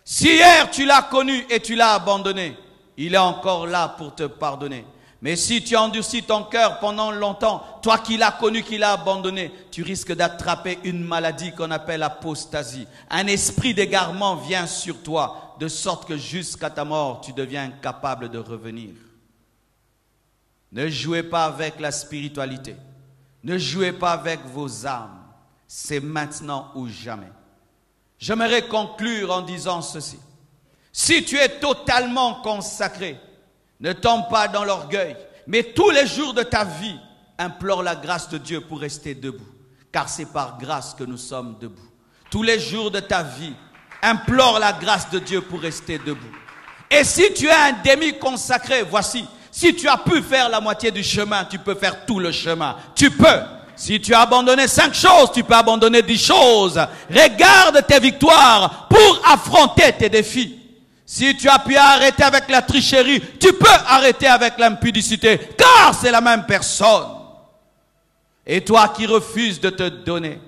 Si hier tu l'as connu et tu l'as abandonné, il est encore là pour te pardonner. Mais si tu endurcis ton cœur pendant longtemps, toi qui l'as connu, qui l'as abandonné, tu risques d'attraper une maladie qu'on appelle apostasie. Un esprit d'égarement vient sur toi, de sorte que jusqu'à ta mort, tu deviens incapable de revenir. Ne jouez pas avec la spiritualité. Ne jouez pas avec vos âmes. C'est maintenant ou jamais. J'aimerais conclure en disant ceci. Si tu es totalement consacré, ne tombe pas dans l'orgueil, mais tous les jours de ta vie, implore la grâce de Dieu pour rester debout. Car c'est par grâce que nous sommes debout. Tous les jours de ta vie, implore la grâce de Dieu pour rester debout. Et si tu es un demi-consacré, voici, si tu as pu faire la moitié du chemin, tu peux faire tout le chemin. Tu peux. Si tu as abandonné 5 choses, tu peux abandonner 10 choses. Regarde tes victoires pour affronter tes défis. Si tu as pu arrêter avec la tricherie, tu peux arrêter avec l'impudicité, car c'est la même personne. Et toi qui refuses de te donner,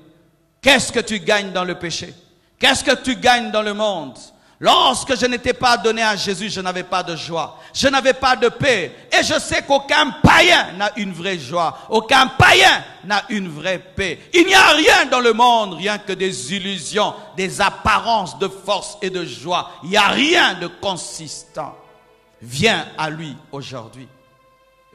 qu'est-ce que tu gagnes dans le péché? Qu'est-ce que tu gagnes dans le monde? Lorsque je n'étais pas donné à Jésus, je n'avais pas de joie. Je n'avais pas de paix. Et je sais qu'aucun païen n'a une vraie joie. Aucun païen n'a une vraie paix. Il n'y a rien dans le monde, rien que des illusions, des apparences de force et de joie. Il n'y a rien de consistant. Viens à lui aujourd'hui.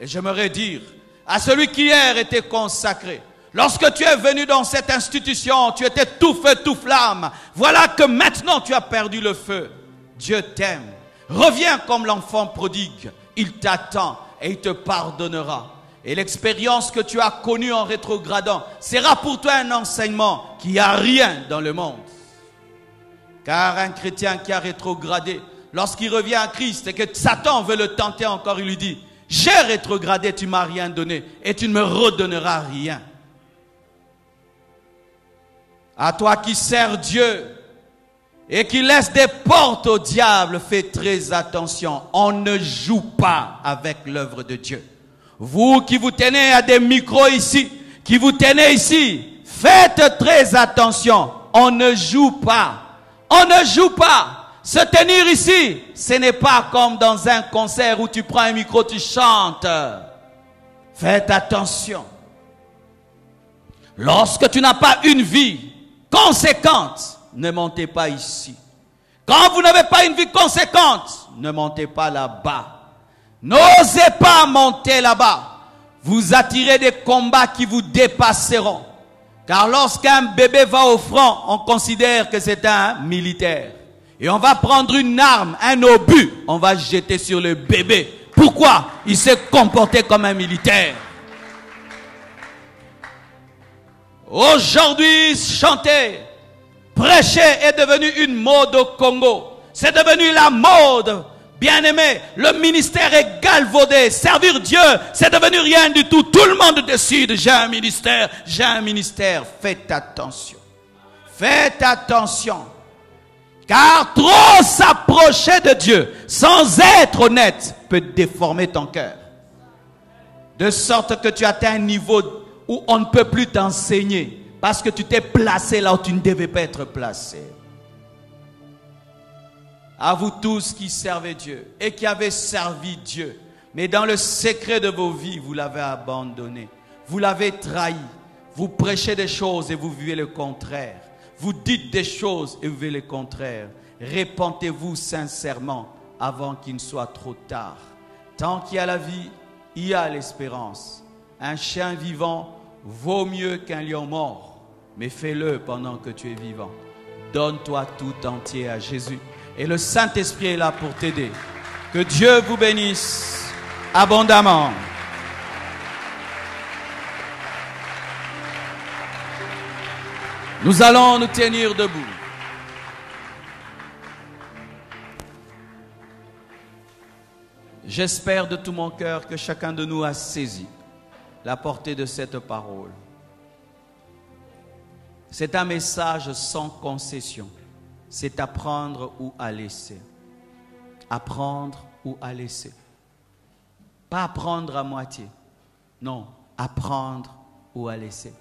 Et j'aimerais dire à celui qui hier était consacré, lorsque tu es venu dans cette institution, tu étais tout feu, tout flamme. Voilà que maintenant tu as perdu le feu. Dieu t'aime. Reviens comme l'enfant prodigue. Il t'attend et il te pardonnera. Et l'expérience que tu as connue en rétrogradant sera pour toi un enseignement qu'il n'y a rien dans le monde. Car un chrétien qui a rétrogradé, lorsqu'il revient à Christ et que Satan veut le tenter encore, il lui dit, j'ai rétrogradé, tu m'as rien donné et tu ne me redonneras rien. À toi qui sers Dieu et qui laisse des portes au diable, fais très attention. On ne joue pas avec l'œuvre de Dieu. Vous qui vous tenez à des micros ici, qui vous tenez ici, faites très attention. On ne joue pas. On ne joue pas. Se tenir ici, ce n'est pas comme dans un concert où tu prends un micro, tu chantes. Faites attention. Lorsque tu n'as pas une vie conséquente, ne montez pas ici. Quand vous n'avez pas une vie conséquente, ne montez pas là-bas. N'osez pas monter là-bas. Vous attirez des combats qui vous dépasseront. Car lorsqu'un bébé va au front, on considère que c'est un militaire. Et on va prendre une arme, un obus, on va jeter sur le bébé. Pourquoi? Il s'est comporté comme un militaire. Aujourd'hui, chanter, prêcher est devenu une mode au Congo. C'est devenu la mode. Bien-aimé, le ministère est galvaudé. Servir Dieu, c'est devenu rien du tout. Tout le monde décide, j'ai un ministère, j'ai un ministère. Faites attention. Faites attention. Car trop s'approcher de Dieu sans être honnête peut déformer ton cœur. De sorte que tu atteins un niveau où on ne peut plus t'enseigner parce que tu t'es placé là où tu ne devais pas être placé. À vous tous qui servez Dieu et qui avez servi Dieu, mais dans le secret de vos vies, vous l'avez abandonné. Vous l'avez trahi. Vous prêchez des choses et vous vivez le contraire. Vous dites des choses et vous vivez le contraire. Repentez-vous sincèrement avant qu'il ne soit trop tard. Tant qu'il y a la vie, il y a l'espérance. Un chien vivant vaut mieux qu'un lion mort. Mais fais-le pendant que tu es vivant. Donne-toi tout entier à Jésus. Et le Saint-Esprit est là pour t'aider. Que Dieu vous bénisse abondamment. Nous allons nous tenir debout. J'espère de tout mon cœur que chacun de nous a saisi la portée de cette parole. C'est un message sans concession. C'est à prendre ou à laisser. Apprendre ou à laisser. Pas apprendre à moitié. Non, apprendre ou à laisser.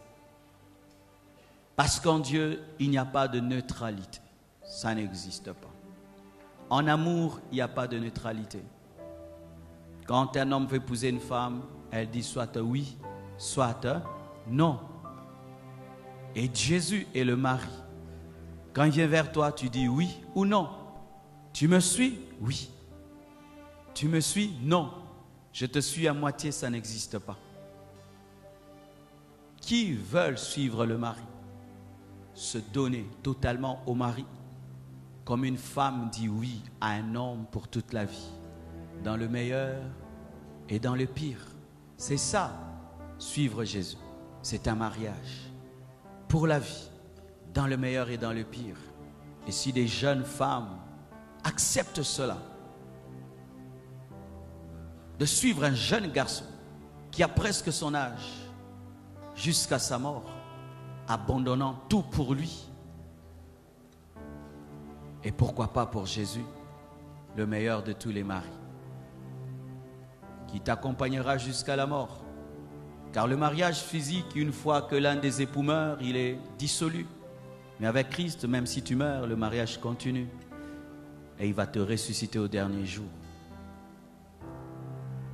Parce qu'en Dieu, il n'y a pas de neutralité. Ça n'existe pas. En amour, il n'y a pas de neutralité. Quand un homme veut épouser une femme, elle dit soit oui, soit non. Et Jésus est le mari. Quand il vient vers toi, tu dis oui ou non. Tu me suis? Oui. Tu me suis? Non. Je te suis à moitié, ça n'existe pas. Qui veulent suivre le mari? Se donner totalement au mari, comme une femme dit oui à un homme pour toute la vie, dans le meilleur et dans le pire. C'est ça, suivre Jésus. C'est un mariage pour la vie, dans le meilleur et dans le pire. Et si des jeunes femmes acceptent cela, de suivre un jeune garçon qui a presque son âge jusqu'à sa mort, abandonnant tout pour lui, et pourquoi pas pour Jésus, le meilleur de tous les maris, qui t'accompagnera jusqu'à la mort. Car le mariage physique, une fois que l'un des époux meurt, il est dissolu. Mais avec Christ, même si tu meurs, le mariage continue. Et il va te ressusciter au dernier jour.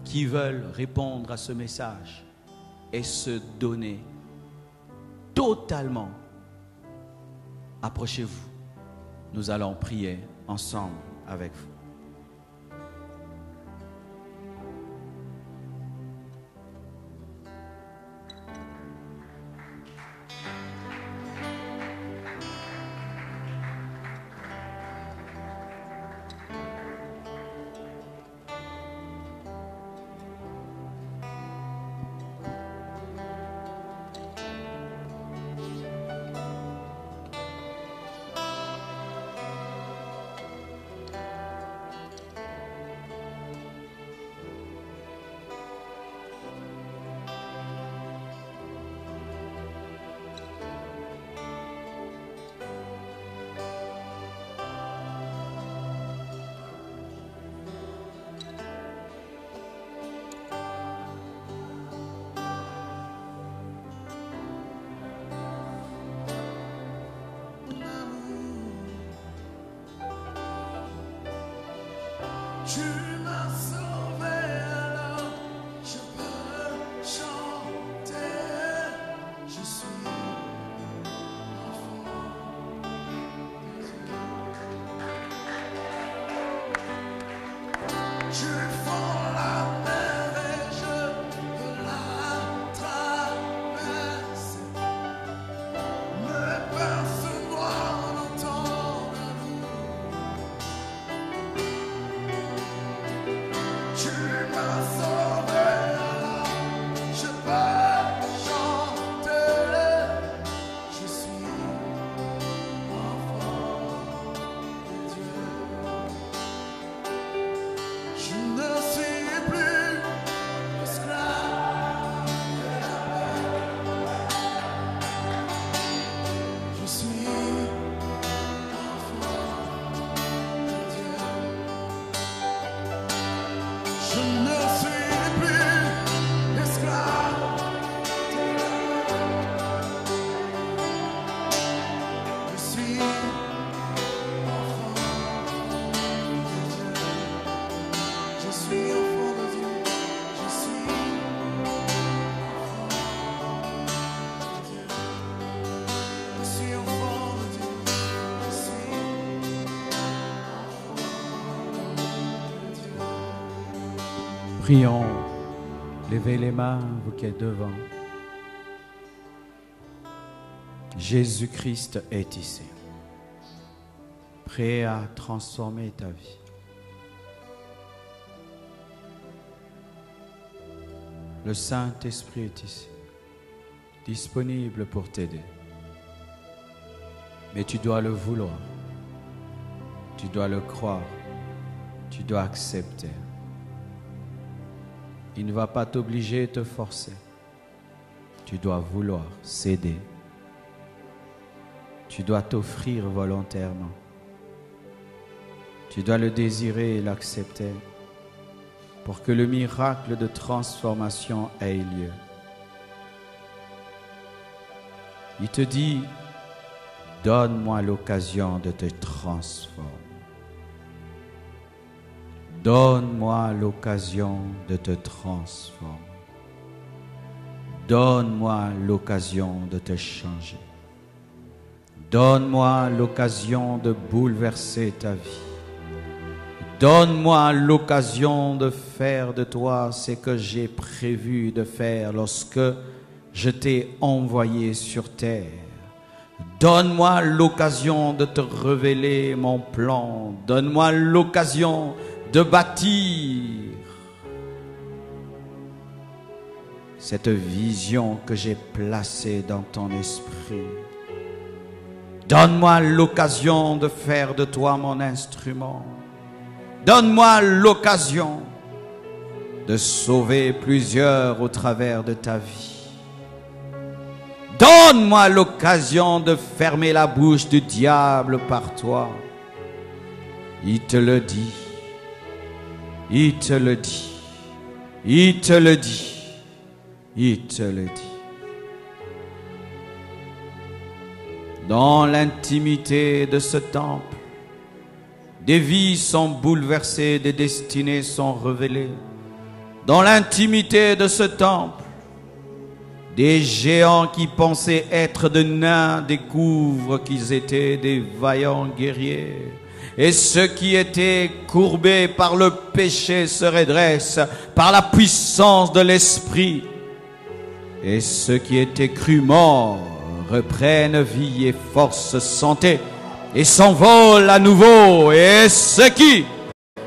Qui veulent répondre à ce message et se donner totalement, approchez-vous. Nous allons prier ensemble avec vous. Tu m'as sauvé, alors je peux chanter. Je suis enfant de Dieu. Tu fends la mer et je peux la traverser. m'as sauvé, alors je peux chanter. Je suis enfant de Dieu. Je ne suis plus esclave de la peur. Je suis enfant de Dieu. Je ne suis plus esclave de la peur. Je suis enfant de Dieu. Je suis enfant de Dieu. Je suis enfant de Dieu. Je suis enfant de Dieu. Je suis enfant de Dieu. Prions. Levez les mains, vous qui êtes devant. Jésus-Christ est ici, prêt à transformer ta vie. Le Saint-Esprit est ici, disponible pour t'aider. Mais tu dois le vouloir, tu dois le croire, tu dois accepter. Il ne va pas t'obliger et te forcer. Tu dois vouloir céder. Tu dois t'offrir volontairement. Tu dois le désirer et l'accepter pour que le miracle de transformation ait lieu. Il te dit, donne-moi l'occasion de te transformer. Donne-moi l'occasion de te transformer. Donne-moi l'occasion de te changer. Donne-moi l'occasion de bouleverser ta vie. Donne-moi l'occasion de faire de toi ce que j'ai prévu de faire lorsque je t'ai envoyé sur terre. Donne-moi l'occasion de te révéler mon plan. Donne-moi l'occasion de bâtir cette vision que j'ai placée dans ton esprit. Donne-moi l'occasion de faire de toi mon instrument. Donne-moi l'occasion de sauver plusieurs au travers de ta vie. Donne-moi l'occasion de fermer la bouche du diable par toi. Il te le dit. Il te le dit. Il te le dit. Il te le dit. Dans l'intimité de ce temple, des vies sont bouleversées, des destinées sont révélées. Dans l'intimité de ce temple, des géants qui pensaient être de nains découvrent qu'ils étaient des vaillants guerriers. Et ceux qui étaient courbés par le péché se redressent par la puissance de l'Esprit. Et ceux qui étaient crus morts reprennent vie et force, santé et s'envolent à nouveau. Et ceux qui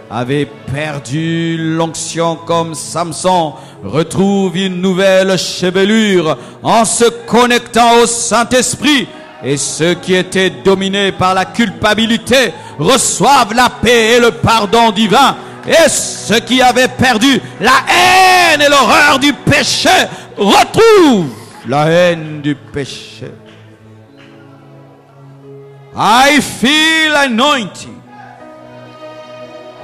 avaient perdu l'onction comme Samson retrouvent une nouvelle chevelure en se connectant au Saint-Esprit. Et ceux qui étaient dominés par la culpabilité reçoivent la paix et le pardon divin. Et ceux qui avaient perdu la haine et l'horreur du péché retrouvent la haine du péché. I feel anointing.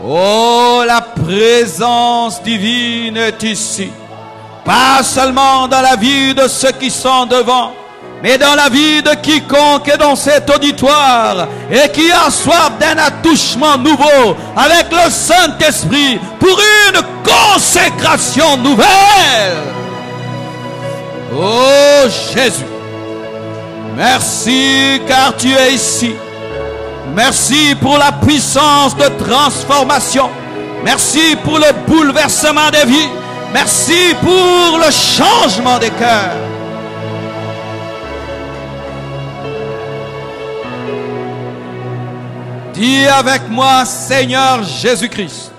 Oh, la présence divine est ici. Pas seulement dans la vie de ceux qui sont devant, mais dans la vie de quiconque est dans cet auditoire et qui a soif d'un attouchement nouveau avec le Saint-Esprit pour une consécration nouvelle. Oh Jésus, merci car tu es ici. Merci pour la puissance de transformation. Merci pour le bouleversement des vies. Merci pour le changement des cœurs. Dis avec moi, Seigneur Jésus-Christ,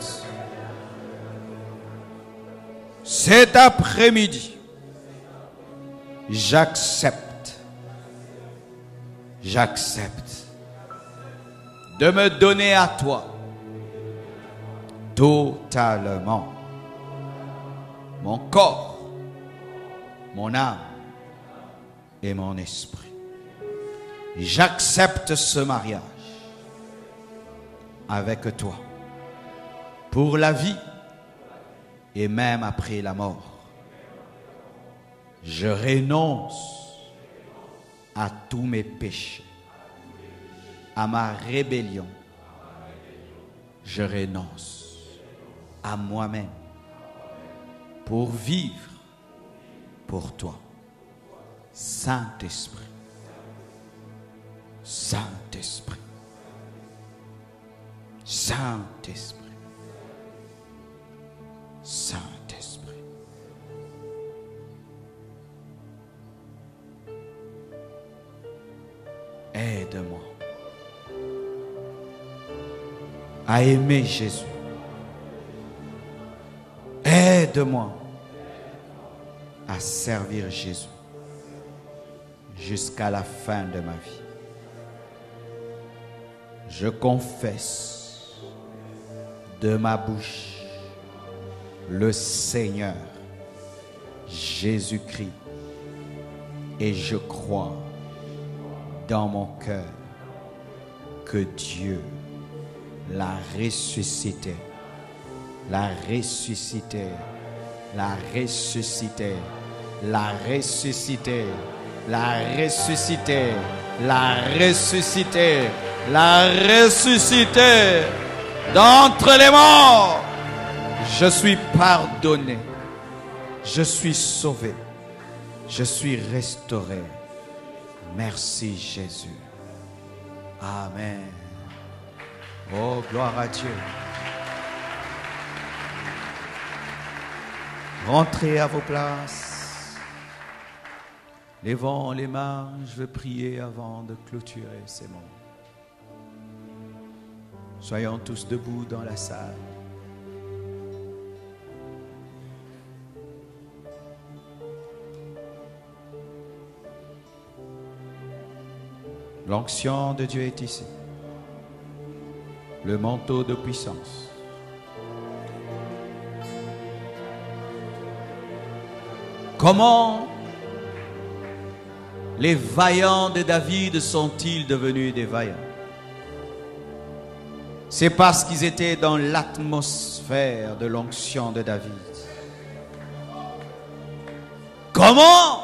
cet après-midi, j'accepte de me donner à toi totalement mon corps, mon âme et mon esprit. J'accepte ce mariage avec toi pour la vie et même après la mort. Je renonce à tous mes péchés, à ma rébellion. Je renonce à moi-même pour vivre pour toi. Saint-Esprit, Saint-Esprit, Saint-Esprit, Saint-Esprit. Aide-moi à aimer Jésus. Aide-moi à servir Jésus jusqu'à la fin de ma vie. Je confesse de ma bouche le Seigneur Jésus-Christ et je crois dans mon cœur que Dieu l'a ressuscité, l'a ressuscité, l'a ressuscité, l'a ressuscité, l'a ressuscité, l'a ressuscité, l'a ressuscité d'entre les morts. Je suis pardonné, je suis sauvé, je suis restauré. Merci Jésus. Amen. Oh, gloire à Dieu. Rentrez à vos places. Levons les mains, je vais prier avant de clôturer ces mots. Soyons tous debout dans la salle. L'onction de Dieu est ici. Le manteau de puissance. Comment les vaillants de David sont-ils devenus des vaillants? C'est parce qu'ils étaient dans l'atmosphère de l'onction de David. Comment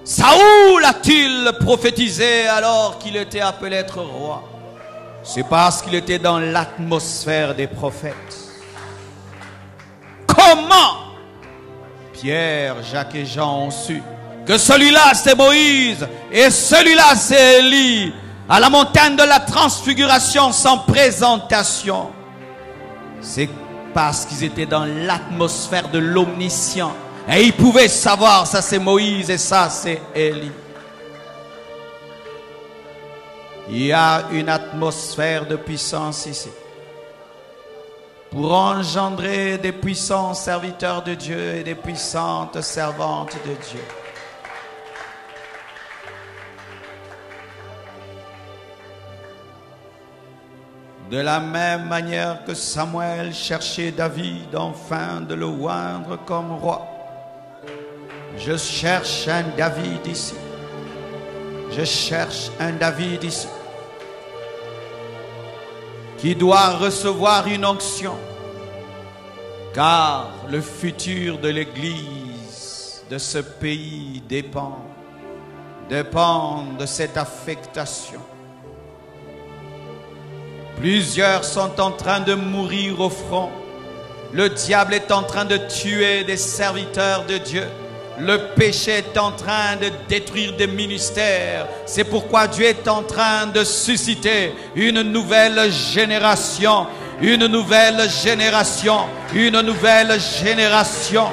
Saoul a-t-il prophétisé alors qu'il était appelé être roi? C'est parce qu'il était dans l'atmosphère des prophètes. Comment Pierre, Jacques et Jean ont su que celui-là c'est Moïse et celui-là c'est Élie à la montagne de la transfiguration sans présentation? C'est parce qu'ils étaient dans l'atmosphère de l'omniscient. Et ils pouvaient savoir, ça c'est Moïse et ça c'est Élie. Il y a une atmosphère de puissance ici. Pour engendrer des puissants serviteurs de Dieu et des puissantes servantes de Dieu. De la même manière que Samuel cherchait David afin de le oindre comme roi. Je cherche un David ici. Je cherche un David ici. Qui doit recevoir une onction. Car le futur de l'Église de ce pays dépend de cette affectation. Plusieurs sont en train de mourir au front. Le diable est en train de tuer des serviteurs de Dieu. Le péché est en train de détruire des ministères. C'est pourquoi Dieu est en train de susciter une nouvelle génération. Une nouvelle génération. Une nouvelle génération.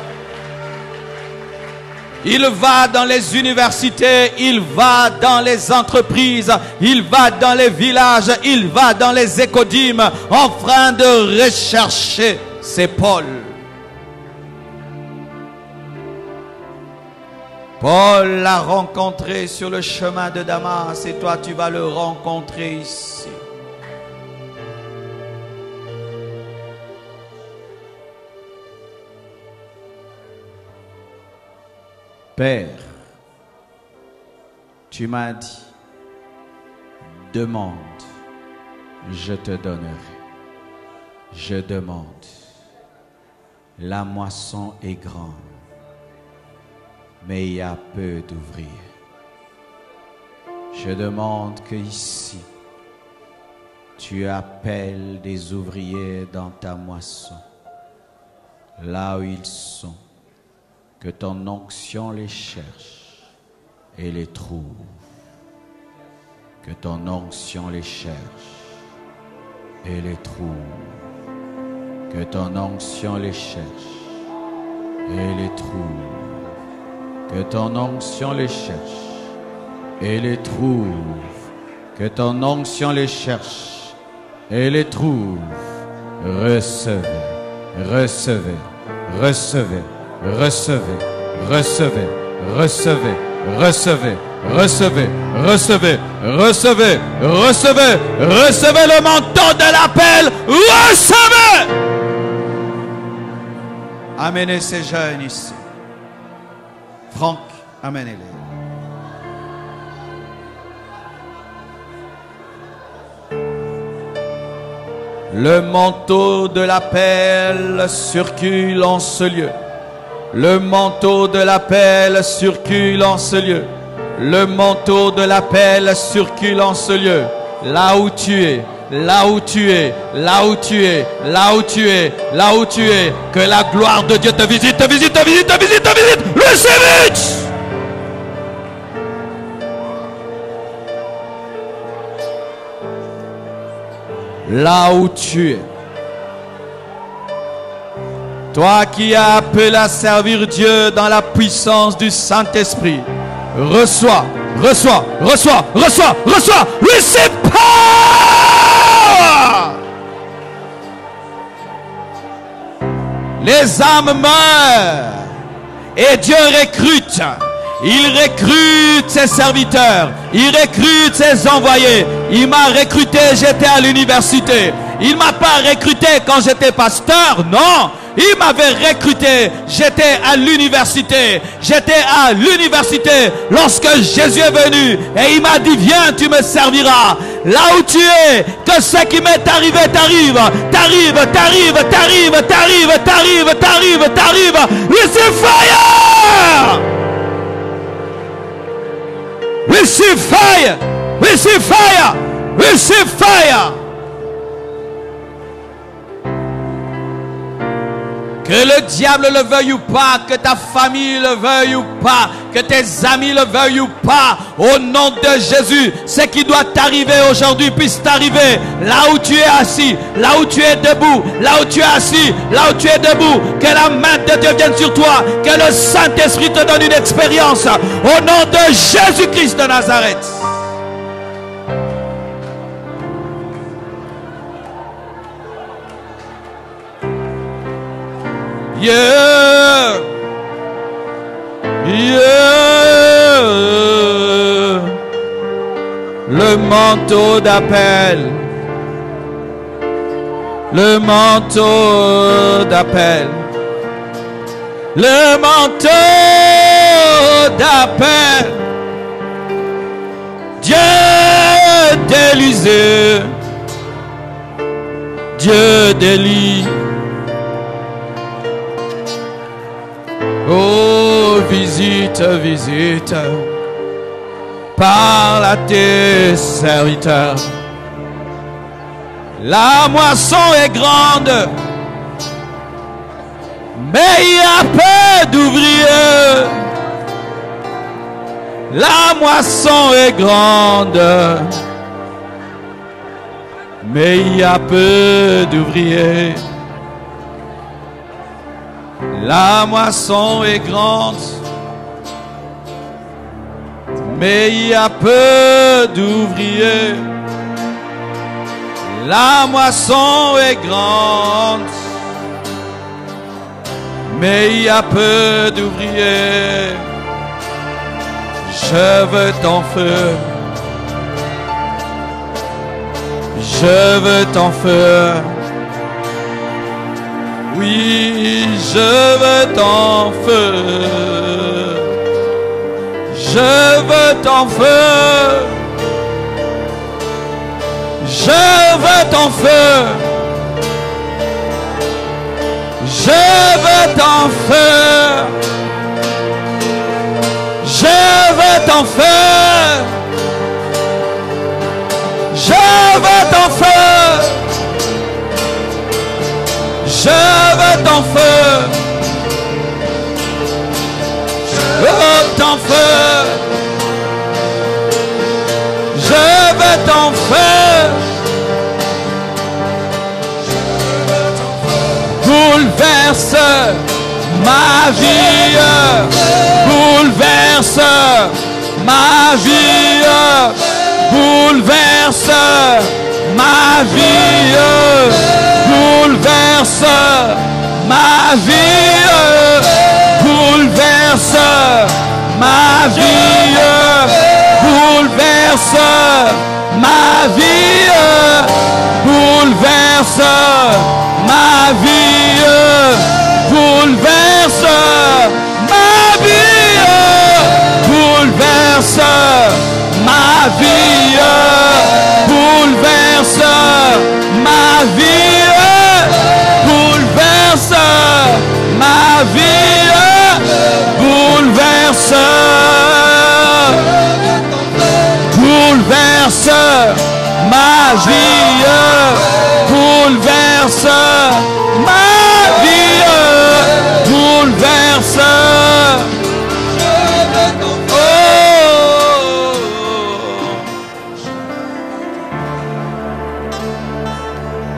Il va dans les universités, il va dans les entreprises, il va dans les villages, il va dans les écodymes en train de rechercher ces Paul. Paul l'a rencontré sur le chemin de Damas et toi tu vas le rencontrer ici. Père, tu m'as dit, demande, je te donnerai. Je demande, la moisson est grande, mais il y a peu d'ouvriers. Je demande que ici, tu appelles des ouvriers dans ta moisson, là où ils sont, que ton onction les cherche et les trouve. Que ton onction les cherche et les trouve. Que ton onction les cherche et les trouve. Que ton onction les cherche et les trouve. Que ton onction les cherche et les trouve. Recevez, recevez, recevez, recevez, recevez, recevez, recevez, recevez, recevez, recevez, recevez, recevez le manteau de l'appel, recevez. Amenez ces jeunes ici. Franck, amenez-les. Le manteau de l'appel circule en ce lieu. Le manteau de l'appel circule en ce lieu. Le manteau de l'appel circule en ce lieu. Là où tu es, là où tu es, là où tu es, là où tu es, là où tu es. Que la gloire de Dieu te visite, te visite, te visite, te visite, te visite. Recevez it! Là où tu es. Toi qui as appelé à servir Dieu dans la puissance du Saint-Esprit, reçois, reçois, reçois, reçois, reçois, receive power! Les âmes meurent et Dieu recrute. Il recrute ses serviteurs, il recrute ses envoyés. Il m'a recruté, j'étais à l'université. Il m'a pas recruté quand j'étais pasteur, non. Il m'avait recruté, j'étais à l'université. J'étais à l'université lorsque Jésus est venu et il m'a dit, viens, tu me serviras. Là où tu es, que ce qui m'est arrivé t'arrive, t'arrive, t'arrive, t'arrive, t'arrive, t'arrive, t'arrive, t'arrive. Receive fire! Receive fire! Receive fire! Receive fire! Que le diable le veuille ou pas, que ta famille le veuille ou pas, que tes amis le veuillent ou pas, au nom de Jésus, ce qui doit t'arriver aujourd'hui puisse t'arriver là où tu es assis, là où tu es debout, là où tu es assis, là où tu es debout. Que la main de Dieu vienne sur toi, que le Saint-Esprit te donne une expérience au nom de Jésus-Christ de Nazareth. Yeah, yeah. Le manteau d'appel, le manteau d'appel, le manteau d'appel. Dieu d'Élysée, Dieu d'Élie. Oh, visite, visite, parle à tes serviteurs. La moisson est grande, mais il y a peu d'ouvriers. La moisson est grande, mais il y a peu d'ouvriers. La moisson est grande, mais il y a peu d'ouvriers. La moisson est grande, mais il y a peu d'ouvriers. Je veux ton feu. Je veux ton feu. Oui, je veux ton feu. Je veux ton feu. Je veux ton feu. Je veux ton feu. Je veux ton feu. Je veux ton feu. Je veux ton feu. Je veux ton feu. Je veux ton feu. Bouleverse ma vie. Bouleverse ma vie. Bouleverse ma vie. Bouleverse ma vie. Bouleverse ma vie. Bouleverse ma vie. Bouleverse ma vie. Bouleverse ma vie. Bouleverse ma vie. Bouleverse ma vie. Bouleverse ma vie. Bouleverse. Bouleverse ma vie. Bouleverse ma vie. Bouleverse.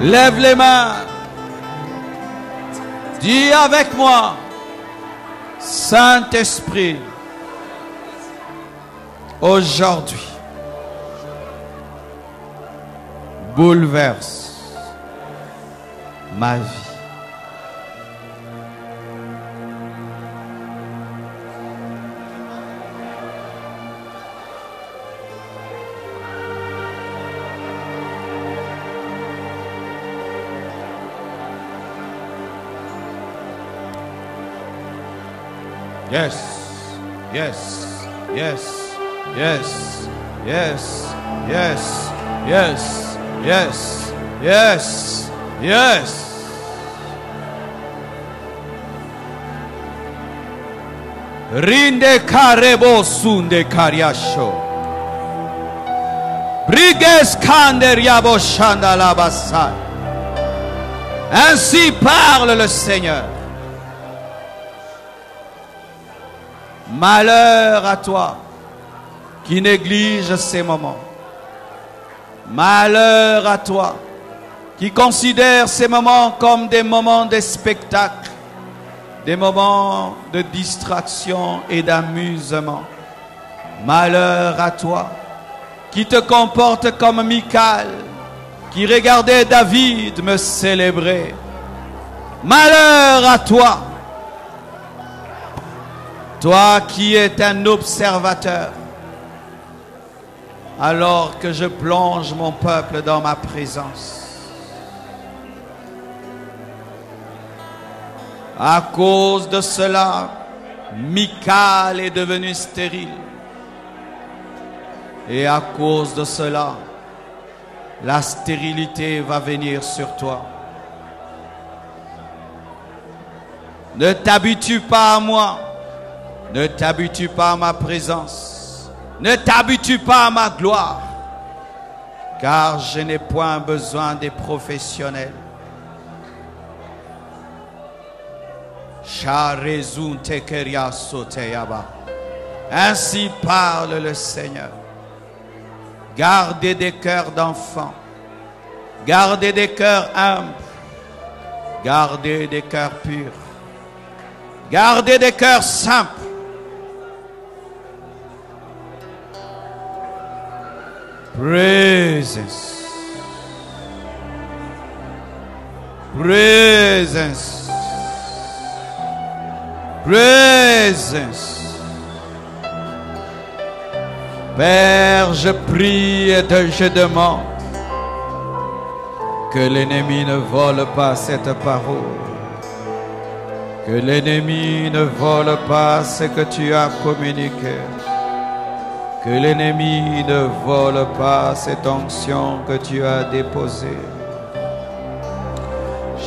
Lève les mains. Dis avec moi, Saint-Esprit, aujourd'hui, bouleverse ma vie. Yes, yes, yes, yes, yes, yes, yes, yes, yes, yes. Rinde karebo sunde kariasho. Briges kander yabo shandalabasa. Ainsi parle le Seigneur. Malheur à toi qui néglige ces moments. Malheur à toi qui considère ces moments comme des moments de spectacle, des moments de distraction et d'amusement. Malheur à toi qui te comporte comme Michal, qui regardait David me célébrer. Malheur à toi, toi qui es un observateur, alors que je plonge mon peuple dans ma présence. À cause de cela, Michal est devenu stérile. Et à cause de cela, la stérilité va venir sur toi. Ne t'habitue pas à moi. Ne t'habitue pas à ma présence. Ne t'habitue pas à ma gloire. Car je n'ai point besoin des professionnels. Ainsi parle le Seigneur. Gardez des cœurs d'enfants. Gardez des cœurs humbles. Gardez des cœurs purs. Gardez des cœurs simples. Presence. Presence. Presence. Père, je prie et je demande que l'ennemi ne vole pas cette parole, que l'ennemi ne vole pas ce que tu as communiqué, que l'ennemi ne vole pas cette onction que tu as déposée.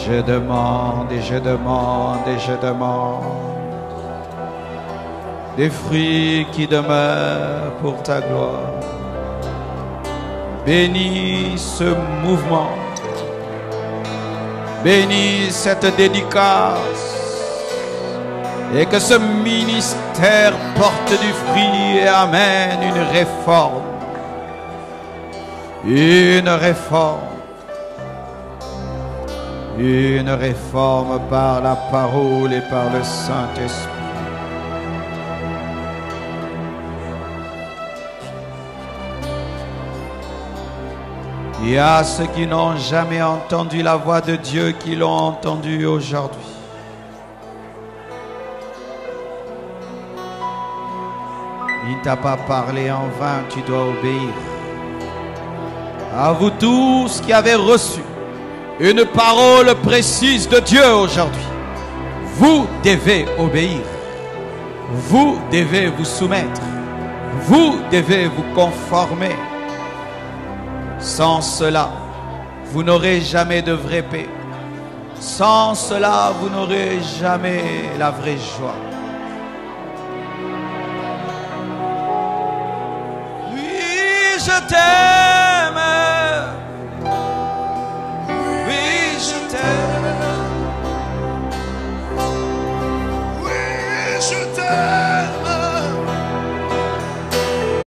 Je demande et je demande et je demande des fruits qui demeurent pour ta gloire. Bénis ce mouvement. Bénis cette dédicace. Et que ce ministère porte du fruit et amène une réforme. Une réforme. Une réforme par la parole et par le Saint-Esprit. Il y a ceux qui n'ont jamais entendu la voix de Dieu qui l'ont entendue aujourd'hui. Il ne t'a pas parlé en vain, tu dois obéir. À vous tous qui avez reçu une parole précise de Dieu aujourd'hui, vous devez obéir. Vous devez vous soumettre. Vous devez vous conformer. Sans cela, vous n'aurez jamais de vraie paix. Sans cela, vous n'aurez jamais la vraie joie. Oui, je t'aime.